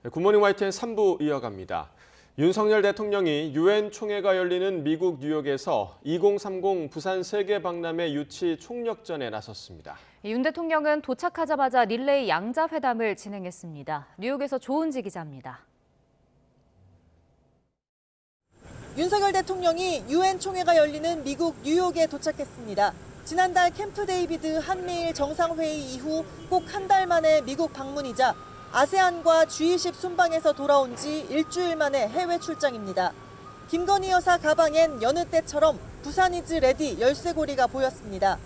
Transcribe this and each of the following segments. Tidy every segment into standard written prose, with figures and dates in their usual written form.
굿모닝 YTN 3부 이어갑니다. 윤석열 대통령이 유엔 총회가 열리는 미국 뉴욕에서 2030 부산 세계박람회 유치 총력전에 나섰습니다. 윤 대통령은 도착하자마자 릴레이 양자회담을 진행했습니다. 뉴욕에서 조은지 기자입니다. 윤석열 대통령이 유엔 총회가 열리는 미국 뉴욕에 도착했습니다. 지난달 캠프 데이비드 한미일 정상회의 이후 꼭 한 달 만에 미국 방문이자 아세안과 G20 순방에서 돌아온 지 일주일 만에 해외 출장입니다. 김건희 여사 가방엔 여느 때처럼 부산 이즈 레디 열쇠고리가 보였습니다.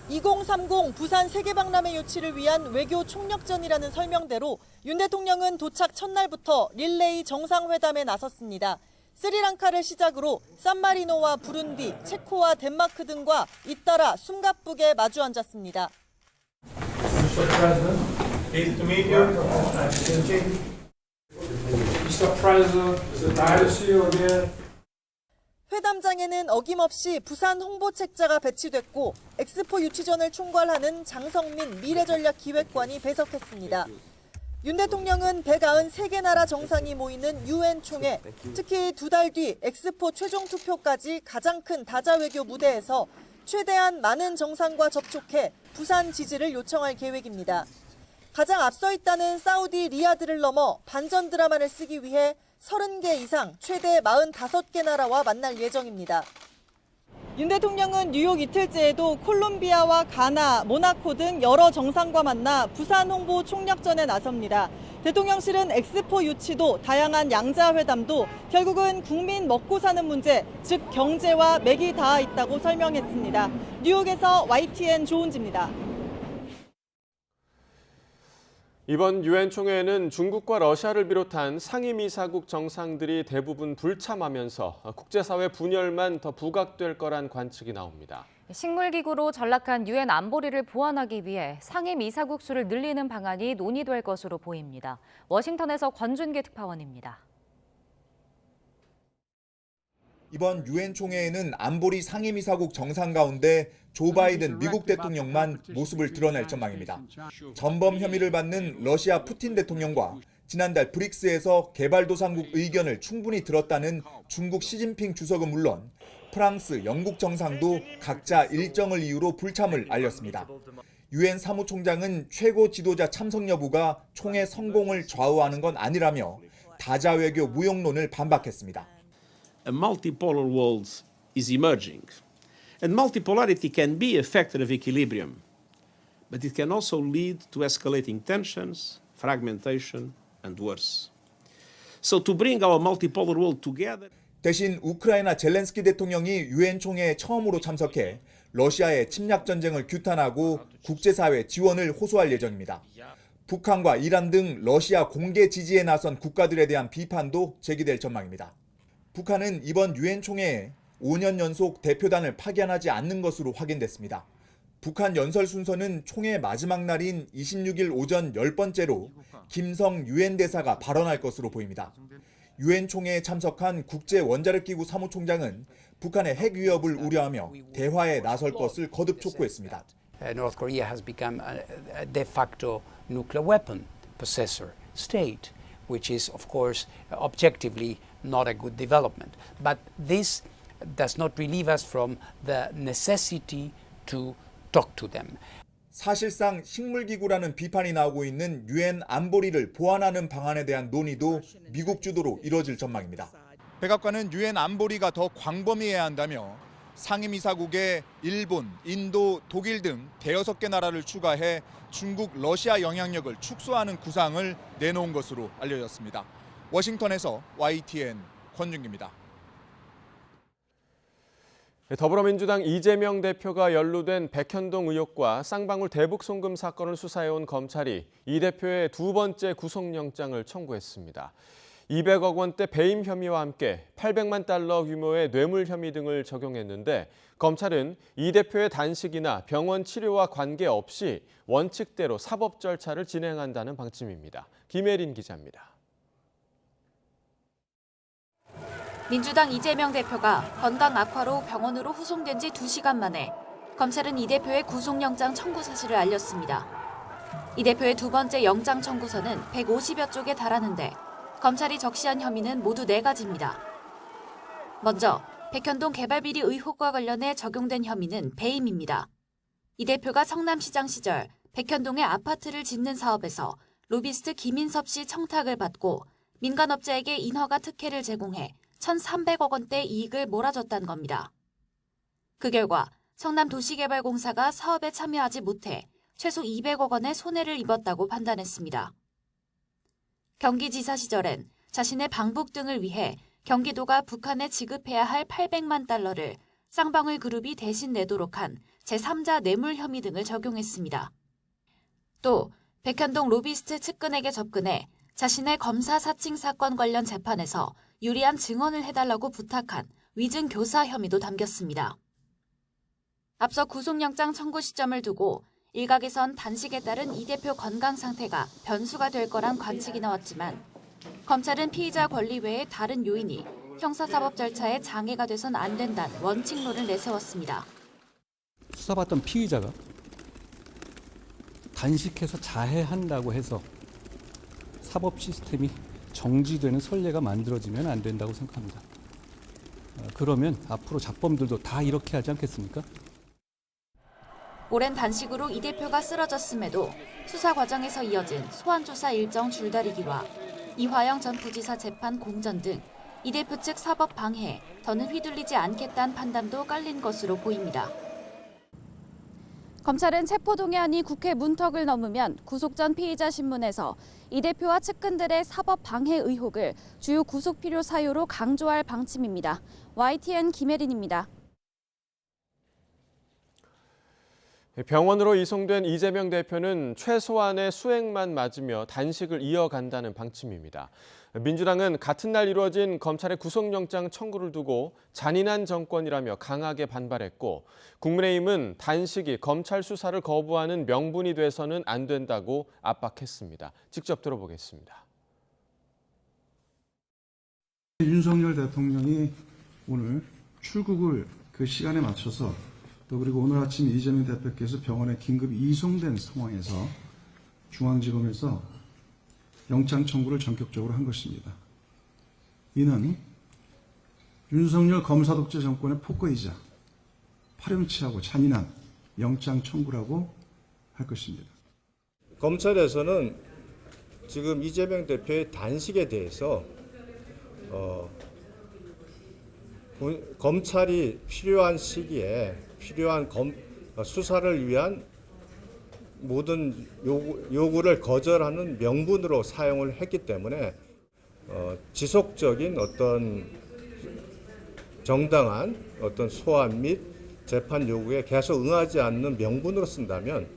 2030 부산 세계박람회 유치를 위한 외교 총력전이라는 설명대로 윤 대통령은 도착 첫날부터 릴레이 정상회담에 나섰습니다. 스리랑카를 시작으로 산마리노와 부룬디, 체코와 덴마크 등과 잇따라 숨가쁘게 마주 앉았습니다. Pleased to meet you. Mr. President, nice to see you again. 회담장에는 어김없이 부산 홍보책자가 배치됐고 엑스포 유치전을 총괄하는 장성민 미래전략기획관이 배석했습니다. 윤 대통령은 193개 나라 정상이 모이는 유엔 총회, 특히 두 달 뒤 엑스포 최종 투표까지 가장 큰 다자외교 무대에서 최대한 많은 정상과 접촉해 부산 지지를 요청할 계획입니다. 가장 앞서 있다는 사우디 리야드를 넘어 반전 드라마를 쓰기 위해 30개 이상 최대 45개 나라와 만날 예정입니다. 윤 대통령은 뉴욕 이틀째에도 콜롬비아와 가나, 모나코 등 여러 정상과 만나 부산 홍보 총력전에 나섭니다. 대통령실은 엑스포 유치도 다양한 양자회담도 결국은 국민 먹고 사는 문제, 즉 경제와 맥이 닿아 있다고 설명했습니다. 뉴욕에서 YTN 조은지입니다. 이번 유엔 총회에는 중국과 러시아를 비롯한 상임이사국 정상들이 대부분 불참하면서 국제사회 분열만 더 부각될 거란 관측이 나옵니다. 식물기구로 전락한 유엔 안보리를 보완하기 위해 상임이사국 수를 늘리는 방안이 논의될 것으로 보입니다. 워싱턴에서 권준기 특파원입니다. 이번 유엔 총회에는 안보리 상임이사국 정상 가운데 조 바이든 미국 대통령만 모습을 드러낼 전망입니다. 전범 혐의를 받는 러시아 푸틴 대통령과 지난달 브릭스에서 개발도상국 의견을 충분히 들었다는 중국 시진핑 주석은 물론 프랑스, 영국 정상도 각자 일정을 이유로 불참을 알렸습니다. 유엔 사무총장은 최고 지도자 참석 여부가 총회 성공을 좌우하는 건 아니라며 다자외교 무용론을 반박했습니다. A multipolar world is emerging. And multipolarity can be a factor of equilibrium, but it can also lead to escalating tensions, fragmentation, and worse. So to bring our multipolar world together. 대신 우크라이나 젤렌스키 대통령이 유엔 총회에 처음으로 참석해 러시아의 침략 전쟁을 규탄하고 국제사회 지원을 호소할 예정입니다. 북한과 이란 등 러시아 공개 지지에 나선 국가들에 대한 비판도 제기될 전망입니다. 북한은 이번 유엔 총회에 5년 연속 대표단을 파견하지 않는 것으로 확인됐습니다. 북한 연설 순서는 총회 마지막 날인 26일 오전 10번째로 김성 유엔 대사가 발언할 것으로 보입니다. 유엔 총회에 참석한 국제원자력기구 사무총장은 북한의 핵 위협을 우려하며 대화에 나설 것을 거듭 촉구했습니다. North Korea has become a de facto nuclear weapon possessor state, which is of course objectively not a good development. But this does not relieve us from the necessity to talk to them. 사실상 식물기구라는 비판이 나오고 있는 유엔 안보리를 보완하는 방안에 대한 논의도 미국 주도로 이뤄질 전망입니다. 백악관은 유엔 안보리가 더 광범위해야 한다며 상임이사국에 일본, 인도, 독일 등 대여섯 개 나라를 추가해 중국, 러시아 영향력을 축소하는 구상을 내놓은 것으로 알려졌습니다. 워싱턴에서 YTN 권준기입니다. 더불어민주당 이재명 대표가 연루된 백현동 의혹과 쌍방울 대북 송금 사건을 수사해온 검찰이 이 대표의 두 번째 구속영장을 청구했습니다. 200억 원대 배임 혐의와 함께 800만 달러 규모의 뇌물 혐의 등을 적용했는데 검찰은 이 대표의 단식이나 병원 치료와 관계없이 원칙대로 사법 절차를 진행한다는 방침입니다. 김혜린 기자입니다. 민주당 이재명 대표가 건강 악화로 병원으로 후송된 지 2시간 만에 검찰은 이 대표의 구속영장 청구 사실을 알렸습니다. 이 대표의 두 번째 영장 청구서는 150여 쪽에 달하는데 검찰이 적시한 혐의는 모두 4가지입니다. 먼저 백현동 개발비리 의혹과 관련해 적용된 혐의는 배임입니다. 이 대표가 성남시장 시절 백현동에 아파트를 짓는 사업에서 로비스트 김인섭 씨 청탁을 받고 민간업자에게 인허가 특혜를 제공해 1,300억 원대 이익을 몰아줬다는 겁니다. 그 결과 성남도시개발공사가 사업에 참여하지 못해 최소 200억 원의 손해를 입었다고 판단했습니다. 경기지사 시절엔 자신의 방북 등을 위해 경기도가 북한에 지급해야 할 800만 달러를 쌍방울 그룹이 대신 내도록 한 제3자 뇌물 혐의 등을 적용했습니다. 또 백현동 로비스트 측근에게 접근해 자신의 검사 사칭 사건 관련 재판에서 유리한 증언을 해달라고 부탁한 위증 교사 혐의도 담겼습니다. 앞서 구속영장 청구 시점을 두고 일각에선 단식에 따른 이 대표 건강 상태가 변수가 될 거란 관측이 나왔지만 검찰은 피의자 권리 외에 다른 요인이 형사사법 절차에 장애가 돼선 안 된다는 원칙론을 내세웠습니다. 수사받던 피의자가 단식해서 자해한다고 해서 사법 시스템이 정지되는 선례가 만들어지면 안 된다고 생각합니다. 그러면 앞으로 잡범들도 다 이렇게 하지 않겠습니까? 오랜 단식으로 이 대표가 쓰러졌음에도 수사 과정에서 이어진 소환조사 일정 줄다리기와 이화영 전 부지사 재판 공전 등 이 대표 측 사법 방해에 더는 휘둘리지 않겠다는 판단도 깔린 것으로 보입니다. 검찰은 체포동의안이 국회 문턱을 넘으면 구속 전 피의자 신문에서 이 대표와 측근들의 사법 방해 의혹을 주요 구속 필요 사유로 강조할 방침입니다. YTN 김혜린입니다. 병원으로 이송된 이재명 대표는 최소한의 수액만 맞으며 단식을 이어간다는 방침입니다. 민주당은 같은 날 이루어진 검찰의 구속영장 청구를 두고 잔인한 정권이라며 강하게 반발했고 국민의힘은 단식이 검찰 수사를 거부하는 명분이 돼서는 안 된다고 압박했습니다. 직접 들어보겠습니다. 윤석열 대통령이 오늘 출국을 그 시간에 맞춰서 또 그리고 오늘 아침 이재명 대표께서 병원에 긴급 이송된 상황에서 중앙지검에서 영장 청구를 전격적으로 한 것입니다. 이는 윤석열 검사 독재 정권의 폭거이자 파렴치하고 잔인한 영장 청구라고 할 것입니다. 검찰에서는 지금 이재명 대표의 단식에 대해서 검찰이 필요한 시기에 필요한 수사를 위한 모든 요구를 거절하는 명분으로 사용을 했기 때문에 지속적인 어떤 정당한 어떤 소환 및 재판 요구에 계속 응하지 않는 명분으로 쓴다면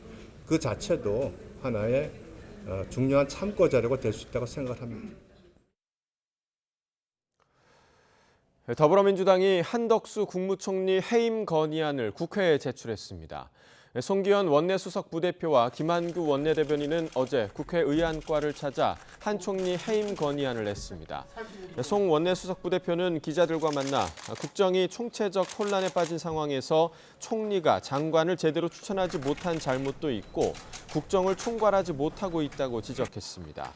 그 자체도 하나의 중요한 참고 자료가 될 수 있다고 생각합니다. 더불어민주당이 한덕수 국무총리 해임 건의안을 국회에 제출했습니다. 송기현 원내수석 부대표와 김한규 원내대변인은 어제 국회 의안과를 찾아 한 총리 해임 건의안을 냈습니다. 송 원내수석 부대표는 기자들과 만나 국정이 총체적 혼란에 빠진 상황에서 총리가 장관을 제대로 추천하지 못한 잘못도 있고 국정을 총괄하지 못하고 있다고 지적했습니다.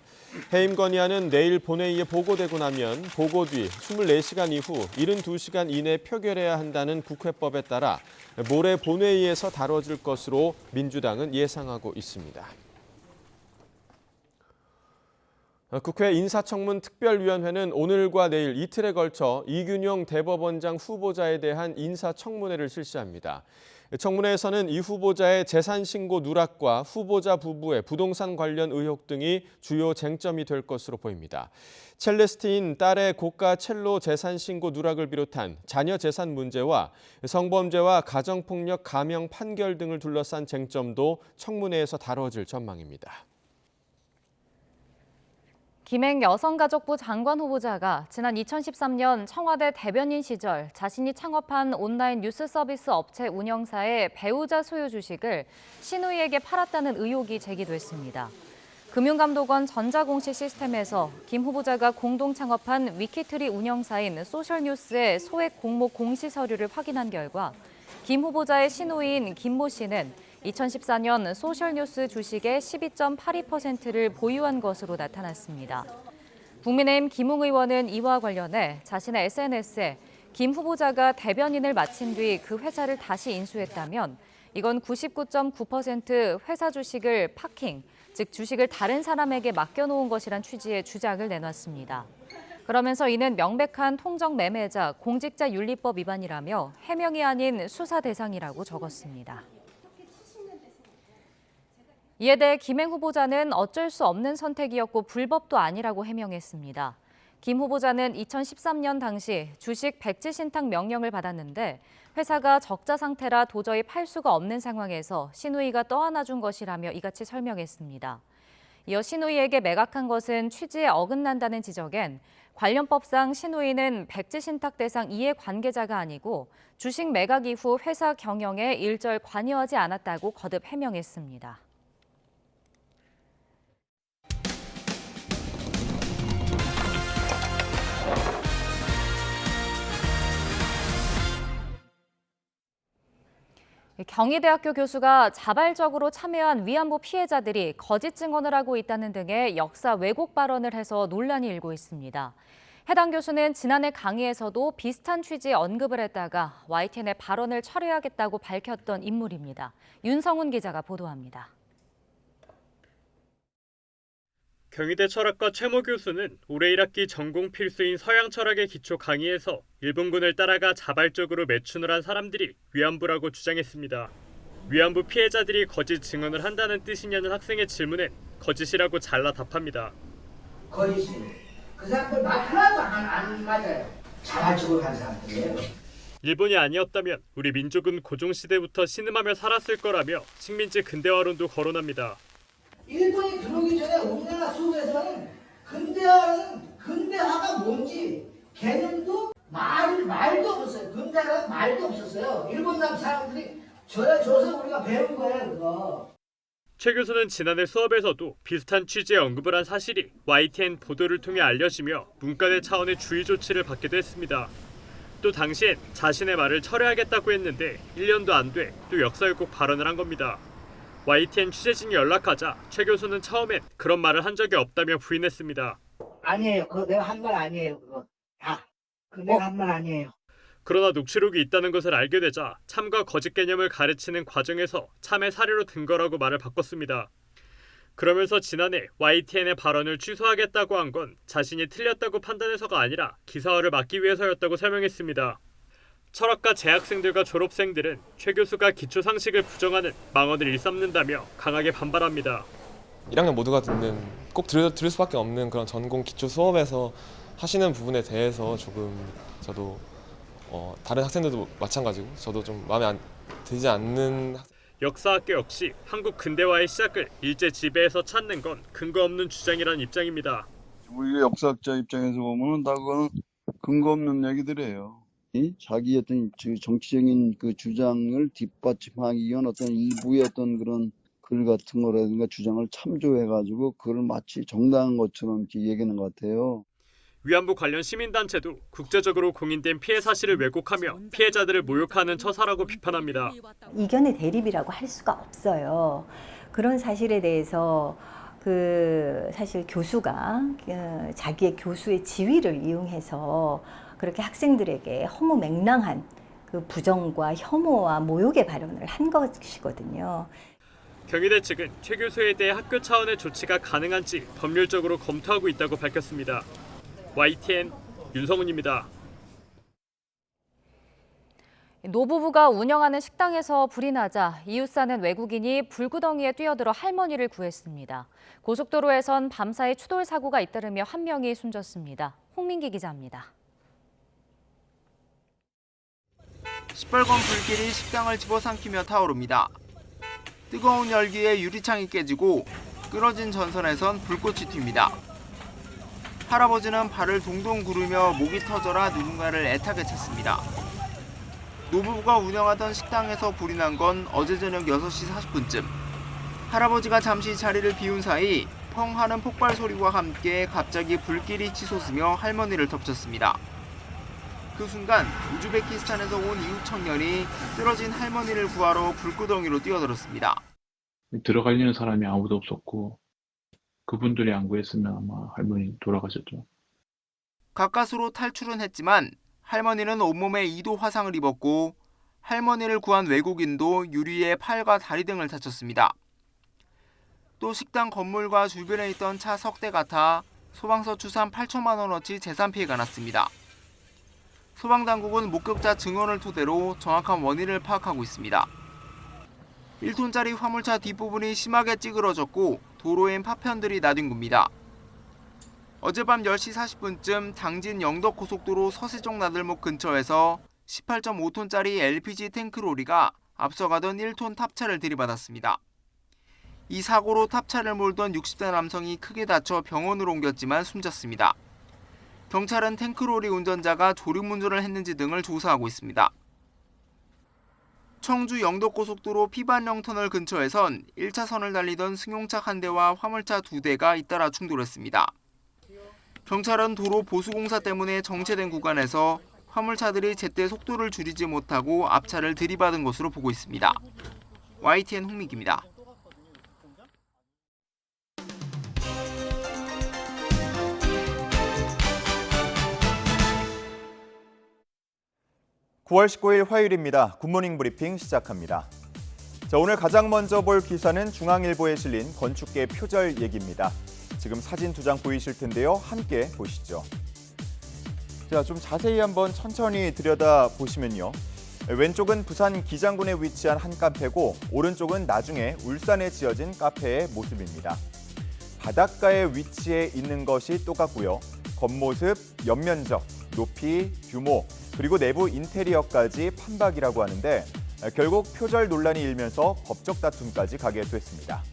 해임 건의안은 내일 본회의에 보고되고 나면 보고 뒤 24시간 이후 72시간 이내 표결해야 한다는 국회법에 따라 모레 본회의에서 다뤄질 것으로 민주당은 예상하고 있습니다. 국회 인사청문 특별위원회는 오늘과 내일 이틀에 걸쳐 이균용 대법원장 후보자에 대한 인사청문회를 실시합니다. 청문회에서는 이 후보자의 재산 신고 누락과 후보자 부부의 부동산 관련 의혹 등이 주요 쟁점이 될 것으로 보입니다. 첼리스트인 딸의 고가 첼로 재산 신고 누락을 비롯한 자녀 재산 문제와 성범죄와 가정폭력 감형 판결 등을 둘러싼 쟁점도 청문회에서 다뤄질 전망입니다. 김행 여성가족부 장관 후보자가 지난 2013년 청와대 대변인 시절 자신이 창업한 온라인 뉴스 서비스 업체 운영사의 배우자 소유 주식을 신우이에게 팔았다는 의혹이 제기됐습니다. 금융감독원 전자공시 시스템에서 김 후보자가 공동 창업한 위키트리 운영사인 소셜뉴스의 소액 공모 공시 서류를 확인한 결과 김 후보자의 신우이인 김모 씨는 2014년 소셜뉴스 주식의 12.82%를 보유한 것으로 나타났습니다. 국민의힘 김웅 의원은 이와 관련해 자신의 SNS에 김 후보자가 대변인을 마친 뒤 그 회사를 다시 인수했다면 이건 99.9% 회사 주식을 파킹, 즉 주식을 다른 사람에게 맡겨놓은 것이란 취지의 주장을 내놨습니다. 그러면서 이는 명백한 통정 매매자 공직자 윤리법 위반이라며 해명이 아닌 수사 대상이라고 적었습니다. 이에 대해 김행 후보자는 어쩔 수 없는 선택이었고 불법도 아니라고 해명했습니다. 김 후보자는 2013년 당시 주식 백지 신탁 명령을 받았는데 회사가 적자 상태라 도저히 팔 수가 없는 상황에서 신우이가 떠안아준 것이라며 이같이 설명했습니다. 이어 신우이에게 매각한 것은 취지에 어긋난다는 지적엔 관련법상 신우이는 백지 신탁 대상 이해관계자가 아니고 주식 매각 이후 회사 경영에 일절 관여하지 않았다고 거듭 해명했습니다. 경희대학교 교수가 자발적으로 참여한 위안부 피해자들이 거짓 증언을 하고 있다는 등의 역사 왜곡 발언을 해서 논란이 일고 있습니다. 해당 교수는 지난해 강의에서도 비슷한 취지의 언급을 했다가 YTN의 발언을 철회하겠다고 밝혔던 인물입니다. 윤성훈 기자가 보도합니다. 경희대 철학과 최모 교수는 올해 1학기 전공 필수인 서양 철학의 기초 강의에서 일본군을 따라가 자발적으로 매춘을 한 사람들이 위안부라고 주장했습니다. 위안부 피해자들이 거짓 증언을 한다는 뜻이냐는 학생의 질문엔 거짓이라고 잘라 답합니다. 거짓이. 그 사람들 말 하나도 안 맞아요. 자발적으로 한 사람들이에요. 일본이 아니었다면 우리 민족은 고종시대부터 신음하며 살았을 거라며 식민지 근대화론도 거론합니다. 일본이 들어오기 전에 우리나라 속에서는 근대화가 뭔지 개념도 말도 없었어요. 근대화는 말도 없었어요. 일본 사람들이 줘서 우리가 배운 거예요, 그거. 최 교수는 지난해 수업에서도 비슷한 취지의 언급을 한 사실이 YTN 보도를 통해 알려지며 문과대 차원의 주의 조치를 받기도 했습니다. 또 당시엔 자신의 말을 철회하겠다고 했는데 1년도 안 돼 또 역사 왜곡 발언을 한 겁니다. YTN 취재진이 연락하자 최 교수는 처음엔 그런 말을 한 적이 없다며 부인했습니다. 아니에요. 그거 내가 한 말 아니에요. 그거 다. 그거 내가 한 말 아니에요. 그러나 녹취록이 있다는 것을 알게 되자 참과 거짓 개념을 가르치는 과정에서 참의 사례로 든 거라고 말을 바꿨습니다. 그러면서 지난해 YTN의 발언을 취소하겠다고 한 건 자신이 틀렸다고 판단해서가 아니라 기사화를 막기 위해서였다고 설명했습니다. 철학과 재학생들과 졸업생들은 최 교수가 기초 상식을 부정하는 망언을 일삼는다며 강하게 반발합니다. 1학년 모두가 꼭 들을 수밖에 없는 그런 전공 기초 수업에서 하시는 부분에 대해서 조금 저도 다른 학생들도 마찬가지고 저도 좀 마음에 들지 않는. 역사학계 역시 한국 근대화의 시작을 일제 지배에서 찾는 건 근거 없는 주장이라는 입장입니다. 우리 역사학자 입장에서 보면 다 그거는 근거 없는 얘기들이에요. 자기 어떤 정치적인 그 주장을 뒷받침하기 위한 어떤 일부의 어떤 그런 글 같은 거라든가 주장을 참조해가지고 그걸 마치 정당한 것처럼 이렇게 얘기하는 것 같아요. 위안부 관련 시민단체도 국제적으로 공인된 피해 사실을 왜곡하며 피해자들을 모욕하는 처사라고 비판합니다. 이견의 대립이라고 할 수가 없어요. 그런 사실에 대해서 사실 교수가 자기의 교수의 지위를 이용해서 그렇게 학생들에게 허무맹랑한 그 부정과 혐오와 모욕의 발언을 한 것이거든요. 경희대 측은 최 교수에 대해 학교 차원의 조치가 가능한지 법률적으로 검토하고 있다고 밝혔습니다. YTN 윤성훈입니다. 노부부가 운영하는 식당에서 불이 나자 이웃 사는 외국인이 불구덩이에 뛰어들어 할머니를 구했습니다. 고속도로에선 밤사이 추돌 사고가 잇따르며 한 명이 숨졌습니다. 홍민기 기자입니다. 시뻘건 불길이 식당을 집어삼키며 타오릅니다. 뜨거운 열기에 유리창이 깨지고 끊어진 전선에선 불꽃이 튑니다. 할아버지는 발을 동동 구르며 목이 터져라 누군가를 애타게 찾습니다. 노부부가 운영하던 식당에서 불이 난 건 어제 저녁 6시 40분쯤. 할아버지가 잠시 자리를 비운 사이 펑 하는 폭발 소리와 함께 갑자기 불길이 치솟으며 할머니를 덮쳤습니다. 그 순간 우즈베키스탄에서 온 이웃 청년이 쓰러진 할머니를 구하러 불구덩이로 뛰어들었습니다. 들어가려는 사람이 아무도 없었고 그분들이 안 구했으면 아마 할머니 돌아가셨죠. 가까스로 탈출은 했지만 할머니는 온몸에 2도 화상을 입었고 할머니를 구한 외국인도 유리에 팔과 다리 등을 다쳤습니다. 또 식당 건물과 주변에 있던 차 석 대 같아 소방서 추산 8천만 원어치 재산 피해가 났습니다. 소방당국은 목격자 증언을 토대로 정확한 원인을 파악하고 있습니다. 1톤짜리 화물차 뒷부분이 심하게 찌그러졌고 도로엔 파편들이 나뉜 겁니다. 어젯밤 10시 40분쯤 당진 영덕고속도로 서세종 나들목 근처에서 18.5톤짜리 LPG 탱크로리가 앞서가던 1톤 탑차를 들이받았습니다. 이 사고로 탑차를 몰던 60대 남성이 크게 다쳐 병원으로 옮겼지만 숨졌습니다. 경찰은 탱크로리 운전자가 졸음운전을 했는지 등을 조사하고 있습니다. 청주 영덕고속도로 피반령 터널 근처에선 1차선을 달리던 승용차 한 대와 화물차 2대가 잇따라 충돌했습니다. 경찰은 도로 보수공사 때문에 정체된 구간에서 화물차들이 제때 속도를 줄이지 못하고 앞차를 들이받은 것으로 보고 있습니다. YTN 홍민기입니다. (9월 19일) 화요일입니다. 굿모닝 브리핑 시작합니다. 자, 오늘 가장 먼저 볼 기사는 중앙일보에 실린 건축계 표절 얘기입니다. 지금 사진 2장 보이실 텐데요. 함께 보시죠. 자, 좀 자세히 한번 천천히 들여다보시면요. 왼쪽은 부산 기장군에 위치한 한 카페고 오른쪽은 나중에 울산에 지어진 카페의 모습입니다. 바닷가에 위치해 있는 것이 똑같고요. 겉모습, 옆면적, 높이, 규모, 그리고 내부 인테리어까지 판박이라고 하는데 결국 표절 논란이 일면서 법적 다툼까지 가게 됐습니다.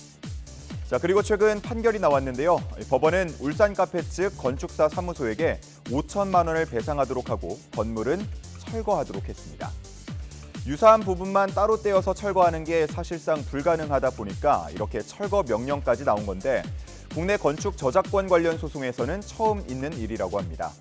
자, 그리고 최근 판결이 나왔는데요. 법원은 울산 카페 측 건축사 사무소에게 5천만 원을 배상하도록 하고 건물은 철거하도록 했습니다. 유사한 부분만 따로 떼어서 철거하는 게 사실상 불가능하다 보니까 이렇게 철거 명령까지 나온 건데 국내 건축 저작권 관련 소송에서는 처음 있는 일이라고 합니다.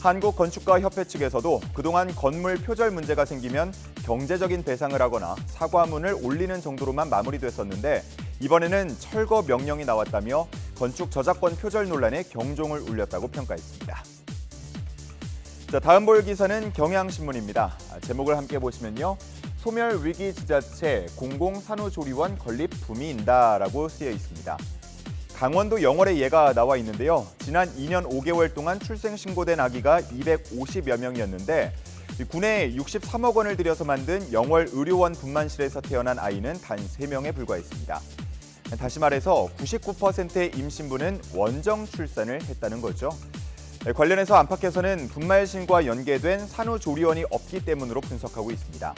한국건축가협회 측에서도 그동안 건물 표절 문제가 생기면 경제적인 배상을 하거나 사과문을 올리는 정도로만 마무리됐었는데 이번에는 철거 명령이 나왔다며 건축 저작권 표절 논란에 경종을 울렸다고 평가했습니다. 자, 다음 볼 기사는 경향신문입니다. 제목을 함께 보시면요. 소멸 위기 지자체 공공산후조리원 건립 붐이인다라고 쓰여 있습니다. 강원도 영월의 예가 나와 있는데요. 지난 2년 5개월 동안 출생신고된 아기가 250여 명이었는데 군에 63억 원을 들여서 만든 영월 의료원 분만실에서 태어난 아이는 단 3명에 불과했습니다. 다시 말해서 99%의 임신부는 원정 출산을 했다는 거죠. 관련해서 안팎에서는 분만실과 연계된 산후조리원이 없기 때문으로 분석하고 있습니다.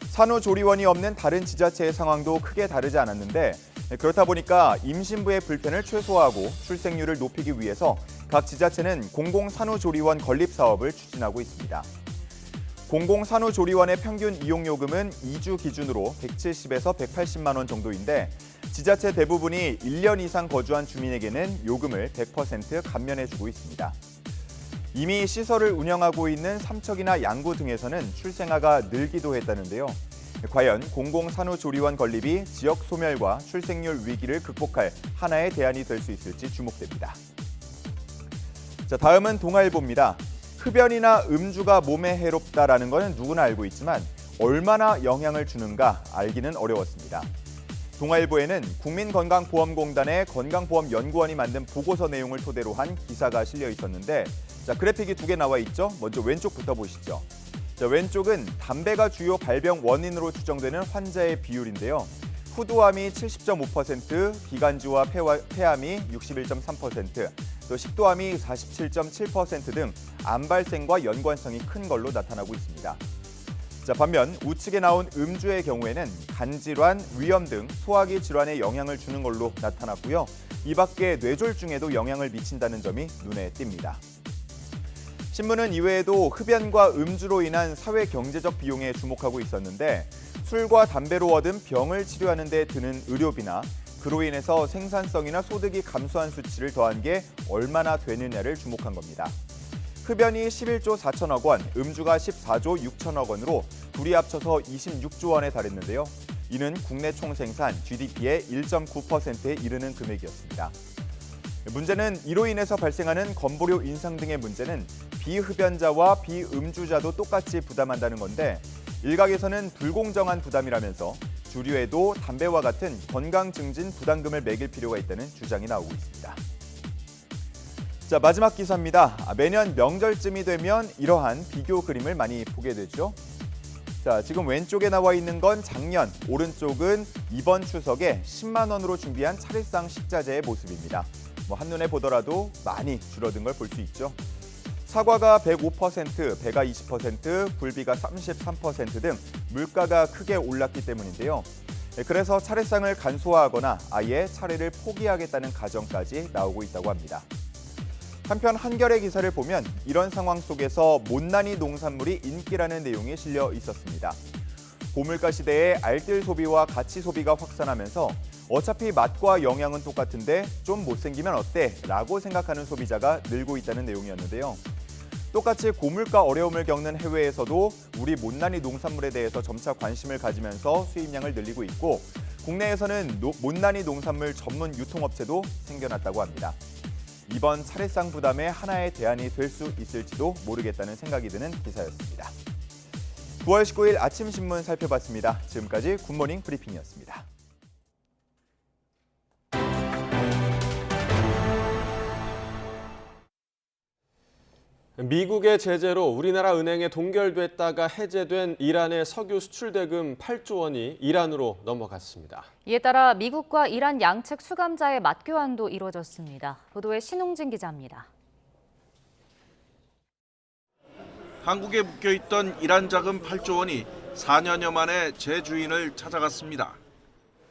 산후조리원이 없는 다른 지자체의 상황도 크게 다르지 않았는데 그렇다 보니까 임신부의 불편을 최소화하고 출생률을 높이기 위해서 각 지자체는 공공산후조리원 건립 사업을 추진하고 있습니다. 공공산후조리원의 평균 이용요금은 2주 기준으로 170에서 180만 원 정도인데 지자체 대부분이 1년 이상 거주한 주민에게는 요금을 100% 감면해주고 있습니다. 이미 시설을 운영하고 있는 삼척이나 양구 등에서는 출생아가 늘기도 했다는데요. 과연 공공산후조리원 건립이 지역 소멸과 출생률 위기를 극복할 하나의 대안이 될 수 있을지 주목됩니다. 자, 다음은 동아일보입니다. 흡연이나 음주가 몸에 해롭다라는 것은 누구나 알고 있지만 얼마나 영향을 주는가 알기는 어려웠습니다. 동아일보에는 국민건강보험공단의 건강보험연구원이 만든 보고서 내용을 토대로 한 기사가 실려 있었는데 자, 그래픽이 2개 나와 있죠. 먼저 왼쪽부터 보시죠. 자, 왼쪽은 담배가 주요 발병 원인으로 추정되는 환자의 비율인데요. 후두암이 70.5%, 기관지와 폐암이 61.3%, 또 식도암이 47.7% 등 암 발생과 연관성이 큰 걸로 나타나고 있습니다. 자, 반면 우측에 나온 음주의 경우에는 간질환, 위염 등 소화기 질환에 영향을 주는 걸로 나타났고요. 이 밖에 뇌졸중에도 영향을 미친다는 점이 눈에 띕니다. 신문은 이외에도 흡연과 음주로 인한 사회 경제적 비용에 주목하고 있었는데 술과 담배로 얻은 병을 치료하는 데 드는 의료비나 그로 인해서 생산성이나 소득이 감소한 수치를 더한 게 얼마나 되느냐를 주목한 겁니다. 흡연이 11조 4천억 원, 음주가 14조 6천억 원으로 둘이 합쳐서 26조 원에 달했는데요. 이는 국내 총생산 GDP의 1.9%에 이르는 금액이었습니다. 문제는 이로 인해서 발생하는 건보료 인상 등의 문제는 비흡연자와 비음주자도 똑같이 부담한다는 건데 일각에서는 불공정한 부담이라면서 주류에도 담배와 같은 건강 증진 부담금을 매길 필요가 있다는 주장이 나오고 있습니다. 자, 마지막 기사입니다. 매년 명절쯤이 되면 이러한 비교 그림을 많이 보게 되죠. 자, 지금 왼쪽에 나와 있는 건 작년, 오른쪽은 이번 추석에 10만 원으로 준비한 차례상 식자재의 모습입니다. 한눈에 보더라도 많이 줄어든 걸 볼 수 있죠. 사과가 105%, 배가 20%, 굴비가 33% 등 물가가 크게 올랐기 때문인데요. 그래서 차례상을 간소화하거나 아예 차례를 포기하겠다는 가정까지 나오고 있다고 합니다. 한편 한겨레 기사를 보면 이런 상황 속에서 못난이 농산물이 인기라는 내용이 실려 있었습니다. 고물가 시대에 알뜰 소비와 가치 소비가 확산하면서 어차피 맛과 영양은 똑같은데 좀 못생기면 어때? 라고 생각하는 소비자가 늘고 있다는 내용이었는데요. 똑같이 고물가 어려움을 겪는 해외에서도 우리 못난이 농산물에 대해서 점차 관심을 가지면서 수입량을 늘리고 있고 국내에서는 못난이 농산물 전문 유통업체도 생겨났다고 합니다. 이번 차례상 부담의 하나의 대안이 될 수 있을지도 모르겠다는 생각이 드는 기사였습니다. 9월 19일 아침 신문 살펴봤습니다. 지금까지 굿모닝 브리핑이었습니다. 미국의 제재로 우리나라 은행에 동결됐다가 해제된 이란의 석유 수출 대금 8조 원이 이란으로 넘어갔습니다. 이에 따라 미국과 이란 양측 수감자의 맞교환도 이뤄졌습니다. 보도에 신웅진 기자입니다. 한국에 묶여있던 이란 자금 8조 원이 4년여 만에 재주인을 찾아갔습니다.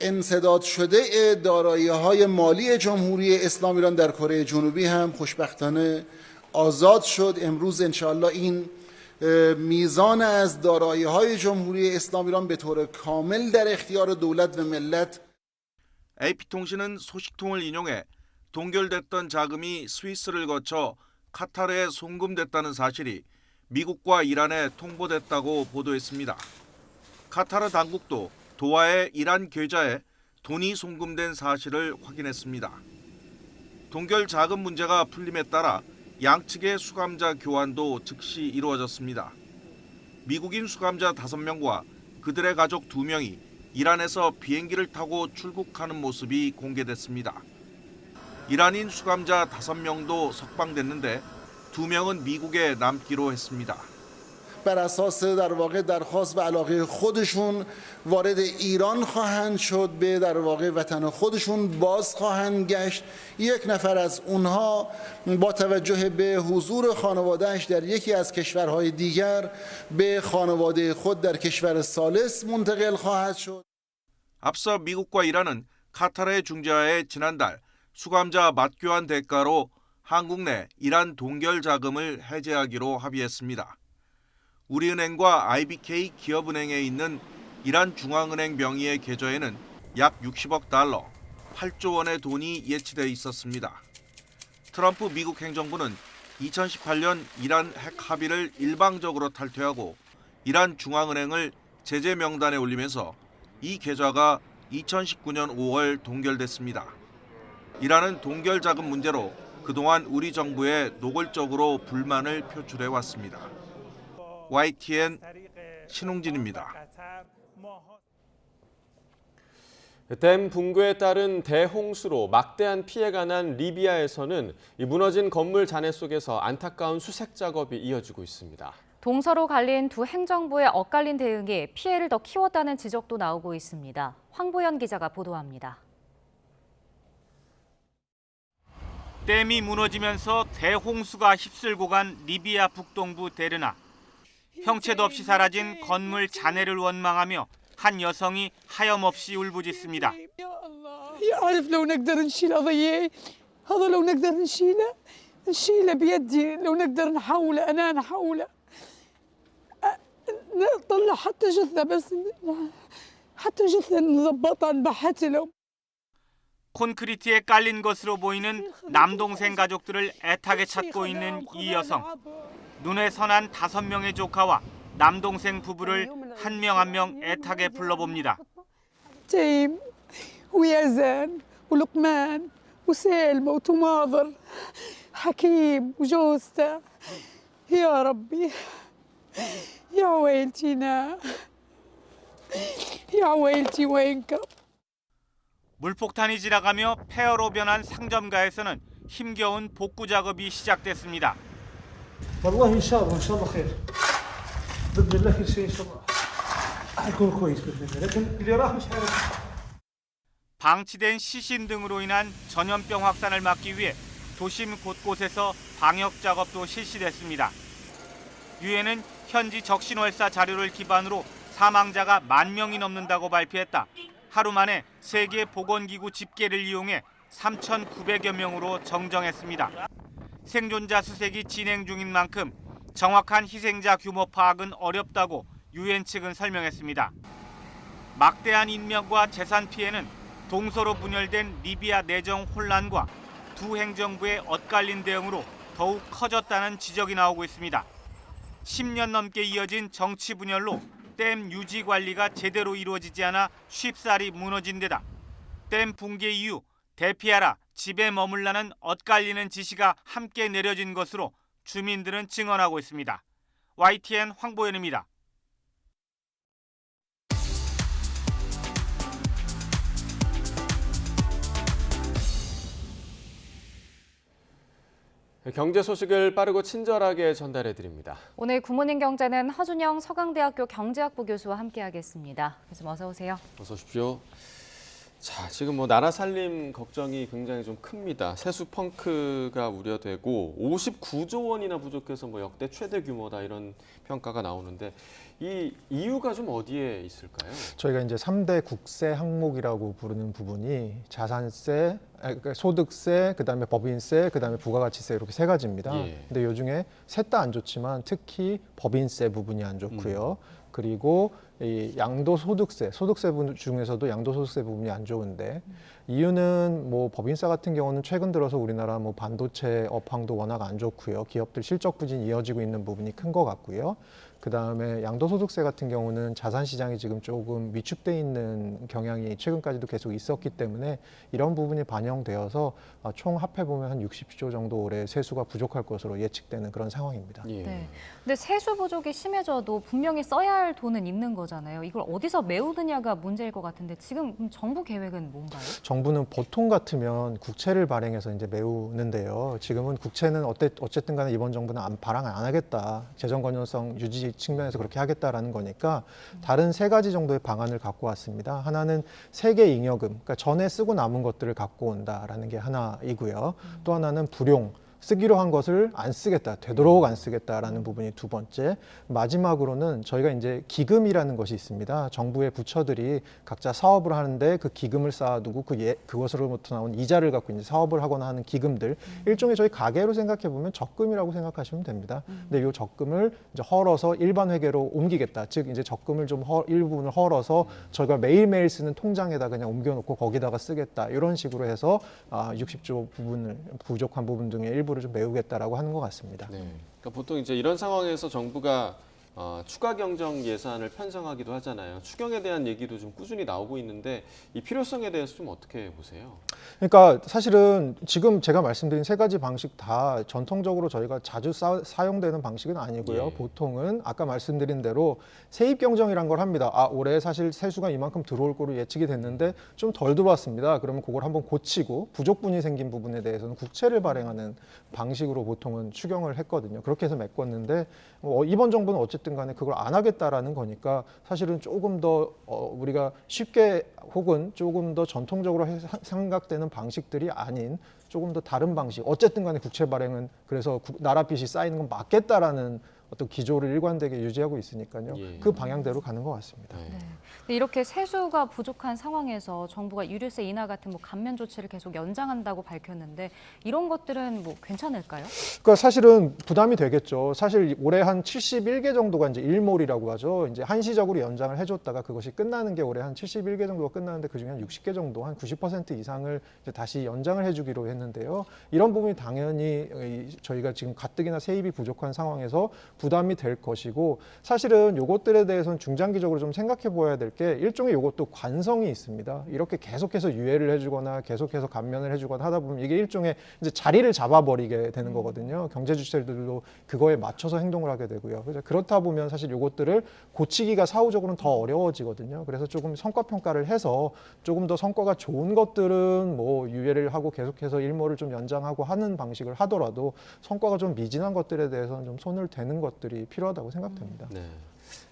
انسداد شده دارایی‌های مالی جمهوری اسلامی ایران در کره جنوبی هم خوشبختانه آزاد شد. امروز انشاءالله این میزان از دارایی‌های جمهوری اسلامی ایران به طور کامل در اختیار دولت و ملت. AP통신은 소식통을 인용해 동결됐던 자금이 스위스를 거쳐 카타르에 송금됐다는 사실이 미국과 이란에 통보됐다고 보도했습니다. 카타르 당국도 도하의 이란 계좌에 돈이 송금된 사실을 확인했습니다. 동결 자금 문제가 풀림에 따라 양측의 수감자 교환도 즉시 이루어졌습니다. 미국인 수감자 5명과 그들의 가족 2명이 이란에서 비행기를 타고 출국하는 모습이 공개됐습니다. 이란인 수감자 5명도 석방됐는데 2명은 미국에 남기로 했습니다. بر اساس در واقع درخواست و علاقه خودشون وارد ایران خواهند شد، به در واقع وطن خودشون باز خواهند گشت. یک نفر از اونها با توجه به حضور خانواده‌اش در یکی از کشورهای دیگر به خانواده خود در کشور ثالث منتقل خواهد شد. 앞서 미국과 이란은 카타르의 중재하에 지난달 수감자 맞교환 대가로 한국 내 이란 동결 자금을 해제하기로 합의했습니다. 우리은행과 IBK 기업은행에 있는 이란 중앙은행 명의의 계좌에는 약 60억 달러, 8조 원의 돈이 예치돼 있었습니다. 트럼프 미국 행정부는 2018년 이란 핵 합의를 일방적으로 탈퇴하고 이란 중앙은행을 제재 명단에 올리면서 이 계좌가 2019년 5월 동결됐습니다. 이란은 동결 자금 문제로 그동안 우리 정부에 노골적으로 불만을 표출해 왔습니다. YTN 신웅진입니다. 댐 붕괴에 따른 대홍수로 막대한 피해가 난 리비아에서는 이 무너진 건물 잔해 속에서 안타까운 수색 작업이 이어지고 있습니다. 동서로 갈린 두 행정부의 엇갈린 대응이 피해를 더 키웠다는 지적도 나오고 있습니다. 황보연 기자가 보도합니다. 댐이 무너지면서 대홍수가 휩쓸고 간 리비아 북동부 데르나. 형체도 없이 사라진 건물 잔해를 원망하며 한 여성이 하염없이 울부짖습니다. يعرف لو نقدر نشيل قضية هذا لو نقدر نشيله بيدي لو نقدر نحوله أنا نحوله نطلع حتى جثة بس حتى جثة نضبطها نبحث له. 콘크리트에 깔린 것으로 보이는 남동생 가족들을 애타게 찾고 있는 이 여성. 눈에 선한 5명의 조카와 남동생 부부를 한 명 한 명 애타게 불러봅니다. تيم ويزن ولقمان وسالمة وتماضر حكيم وجوزته يا ربي يا ويلتينا يا ويلتي وينكم. 물폭탄이 지나가며 폐허로 변한 상점가에서는 힘겨운 복구 작업이 시작됐습니다. والله ان شاء الله خير باذن الله كل شيء ان شاء الله حيكون كويس باذن الله لكن اللي راح مش عارف. 방치된 시신 등으로 인한 전염병 확산을 막기 위해 도심 곳곳에서 방역 작업도 실시됐습니다. 유엔은 현지 적신월사 자료를 기반으로 사망자가 10,000명이 넘는다고 발표했다. 하루 만에 세계보건기구 집계를 이용해 3,900여 명으로 정정했습니다. 생존자 수색이 진행 중인 만큼 정확한 희생자 규모 파악은 어렵다고 유엔 측은 설명했습니다. 막대한 인명과 재산 피해는 동서로 분열된 리비아 내정 혼란과 두 행정부의 엇갈린 대응으로 더욱 커졌다는 지적이 나오고 있습니다. 10년 넘게 이어진 정치 분열로 댐 유지 관리가 제대로 이루어지지 않아 쉽사리 무너진 데다 댐 붕괴 이후 대피하라, 집에 머물라는 엇갈리는 지시가 함께 내려진 것으로 주민들은 증언하고 있습니다. YTN 황보현입니다. 경제 소식을 빠르고 친절하게 전달해드립니다. 오늘 굿모닝 경제는 하준영 서강대학교 경제학부 교수와 함께하겠습니다. 교수님 어서 오세요. 어서 오십시오. 자, 지금 나라 살림 걱정이 굉장히 좀 큽니다. 세수 펑크가 우려되고 59조 원이나 부족해서 역대 최대 규모다 이런 평가가 나오는데 이 이유가 좀 어디에 있을까요? 저희가 이제 3대 국세 항목이라고 부르는 부분이 자산세, 소득세, 그다음에 법인세, 그다음에 부가가치세 이렇게 세 가지입니다. 예. 근데 요 중에 셋 다 안 좋지만 특히 법인세 부분이 안 좋고요. 그리고 이 양도소득세, 소득세 중에서도 양도소득세 부분이 안 좋은데 이유는 법인세 같은 경우는 최근 들어서 우리나라 반도체 업황도 워낙 안 좋고요. 기업들 실적 부진이 이어지고 있는 부분이 큰 것 같고요. 그다음에 양도소득세 같은 경우는 자산시장이 지금 조금 위축돼 있는 경향이 최근까지도 계속 있었기 때문에 이런 부분이 반영되어서 총 합해보면 한 60조 정도 올해 세수가 부족할 것으로 예측되는 그런 상황입니다. 예. 네. 근데 세수 부족이 심해져도 분명히 써야 할 돈은 있는 거잖아요. 이걸 어디서 메우느냐가 문제일 것 같은데 지금 정부 계획은 뭔가요? 정부는 보통 같으면 국채를 발행해서 이제 메우는데요. 지금은 국채는 어쨌든 간에 이번 정부는 발행 안 하겠다. 재정 건전성 유지 측면에서 그렇게 하겠다라는 거니까 다른 세 가지 정도의 방안을 갖고 왔습니다. 하나는 세계 잉여금, 그러니까 전에 쓰고 남은 것들을 갖고 온다라는 게 하나이고요. 또 하나는 불용. 쓰기로 한 것을 안 쓰겠다, 되도록 안 쓰겠다라는 부분이 두 번째. 마지막으로는 저희가 이제 기금이라는 것이 있습니다. 정부의 부처들이 각자 사업을 하는데 그 기금을 쌓아두고 그것으로부터 나온 이자를 갖고 이제 사업을 하거나 하는 기금들, 일종의 저희 가계로 생각해 보면 적금이라고 생각하시면 됩니다. 근데 이 적금을 이제 헐어서 일반 회계로 옮기겠다. 즉 이제 적금을 좀 일부분을 헐어서 저희가 매일매일 쓰는 통장에다 그냥 옮겨놓고 거기다가 쓰겠다. 이런 식으로 해서 60조 부분을 부족한 부분 중에 일부 좀 메우겠다라고 하는 것 같습니다. 네. 그러니까 보통 이제 이런 상황에서 정부가 추가 경정 예산을 편성하기도 하잖아요. 추경에 대한 얘기도 좀 꾸준히 나오고 있는데 이 필요성에 대해서 좀 어떻게 보세요? 그러니까 사실은 지금 제가 말씀드린 세 가지 방식 다 전통적으로 저희가 자주 사용되는 방식은 아니고요. 예. 보통은 아까 말씀드린 대로 세입 경정이란 걸 합니다. 올해 사실 세수가 이만큼 들어올 거로 예측이 됐는데 좀 덜 들어왔습니다. 그러면 그걸 한번 고치고 부족분이 생긴 부분에 대해서는 국채를 발행하는 방식으로 보통은 추경을 했거든요. 그렇게 해서 메꿨는데 이번 정부는 어쨌든 간에 그걸 안 하겠다라는 거니까 사실은 조금 더 우리가 쉽게 혹은 조금 더 전통적으로 생각되는 방식들이 아닌 조금 더 다른 방식, 어쨌든 간에 국채 발행은 그래서 나라 빚이 쌓이는 건 맞겠다라는 어떤 기조를 일관되게 유지하고 있으니까요. 예. 그 방향대로 가는 것 같습니다. 네. 이렇게 세수가 부족한 상황에서 정부가 유류세 인하 같은 뭐 감면 조치를 계속 연장한다고 밝혔는데 이런 것들은 뭐 괜찮을까요? 그러니까 사실은 부담이 되겠죠. 사실 올해 한 71개 정도가 이제 일몰이라고 하죠. 이제 한시적으로 연장을 해줬다가 그것이 끝나는 게 올해 한 71개 정도가 끝나는데 그중에 한 60개 정도, 한 90% 이상을 이제 다시 연장을 해주기로 했는데요. 이런 부분이 당연히 저희가 지금 가뜩이나 세입이 부족한 상황에서 부담이 될 것이고 사실은 요것들에 대해서는 중장기적으로 좀 생각해 보아야 될 게 일종의 요것도 관성이 있습니다. 이렇게 계속해서 유예를 해주거나 계속해서 감면을 해주거나 하다 보면 이게 일종의 이제 자리를 잡아버리게 되는 거거든요. 경제 주체들도 그거에 맞춰서 행동을 하게 되고요. 그래서 그렇다 보면 사실 요것들을 고치기가 사후적으로는 더 어려워지거든요. 그래서 조금 성과 평가를 해서 조금 더 성과가 좋은 것들은 뭐 유예를 하고 계속해서 일몰을 좀 연장하고 하는 방식을 하더라도 성과가 좀 미진한 것들에 대해서는 좀 손을 대는 것들이 필요하다고 생각됩니다. 네.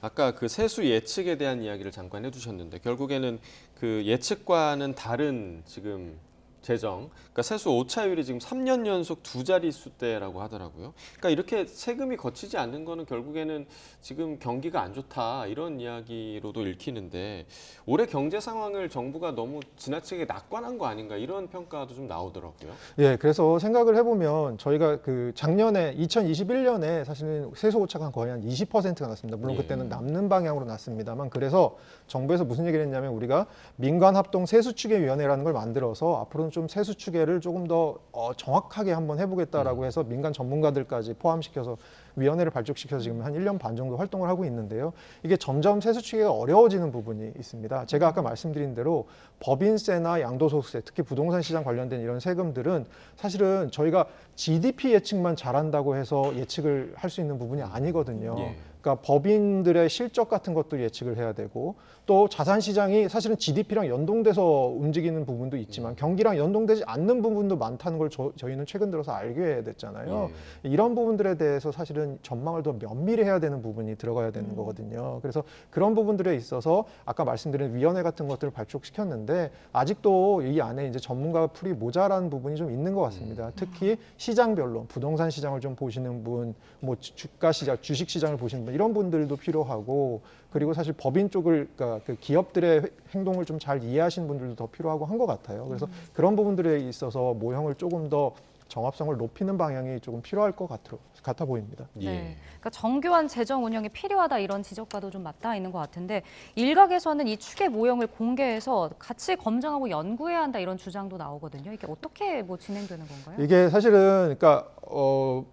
아까 그 세수 예측에 대한 이야기를 잠깐 해주셨는데 결국에는 그 예측과는 다른 지금 재정, 그러니까 세수 오차율이 지금 3년 연속 2자릿수대라고 하더라고요. 그러니까 이렇게 세금이 거치지 않는 거는 결국에는 지금 경기가 안 좋다 이런 이야기로도 읽히는데 올해 경제 상황을 정부가 너무 지나치게 낙관한 거 아닌가 이런 평가도 좀 나오더라고요. 예, 그래서 생각을 해보면 저희가 그 작년에 2021년에 사실은 세수 오차가 거의 한 20%가 났습니다. 물론 그때는 남는 방향으로 났습니다만 그래서 정부에서 무슨 얘기를 했냐면 우리가 민관합동 세수추계위원회라는 걸 만들어서 앞으로는 좀 세수 추계를 조금 더 정확하게 한번 해보겠다라고 해서 민간 전문가들까지 포함시켜서 위원회를 발족시켜서 지금 한 1년 반 정도 활동을 하고 있는데요. 이게 점점 세수 추계가 어려워지는 부분이 있습니다. 제가 아까 말씀드린 대로 법인세나 양도소득세, 특히 부동산 시장 관련된 이런 세금들은 사실은 저희가 GDP 예측만 잘한다고 해서 예측을 할 수 있는 부분이 아니거든요. 예. 그러니까 법인들의 실적 같은 것도 예측을 해야 되고 또 자산 시장이 사실은 GDP랑 연동돼서 움직이는 부분도 있지만 경기랑 연동되지 않는 부분도 많다는 걸 저희는 최근 들어서 알게 됐잖아요. 이런 부분들에 대해서 사실은 전망을 더 면밀히 해야 되는 부분이 들어가야 되는 거거든요. 그래서 그런 부분들에 있어서 아까 말씀드린 위원회 같은 것들을 발족시켰는데 아직도 이 안에 이제 전문가 풀이 모자란 부분이 좀 있는 것 같습니다. 특히 시장별로 부동산 시장을 좀 보시는 분, 뭐 주가 시장, 주식 시장을 보시는 분 이런 분들도 필요하고 그리고 사실 법인 쪽을 그러니까 그 기업들의 행동을 좀 잘 이해하시는 분들도 더 필요하고 한 것 같아요. 그래서 그런 부분들에 있어서 모형을 조금 더 정합성을 높이는 방향이 조금 필요할 것 같아 보입니다. 네, 그러니까 정교한 재정 운영이 필요하다 이런 지적과도 좀 맞닿아 있는 것 같은데 일각에서는 이 추계 모형을 공개해서 같이 검증하고 연구해야 한다 이런 주장도 나오거든요. 이게 어떻게 뭐 진행되는 건가요? 이게 사실은 그러니까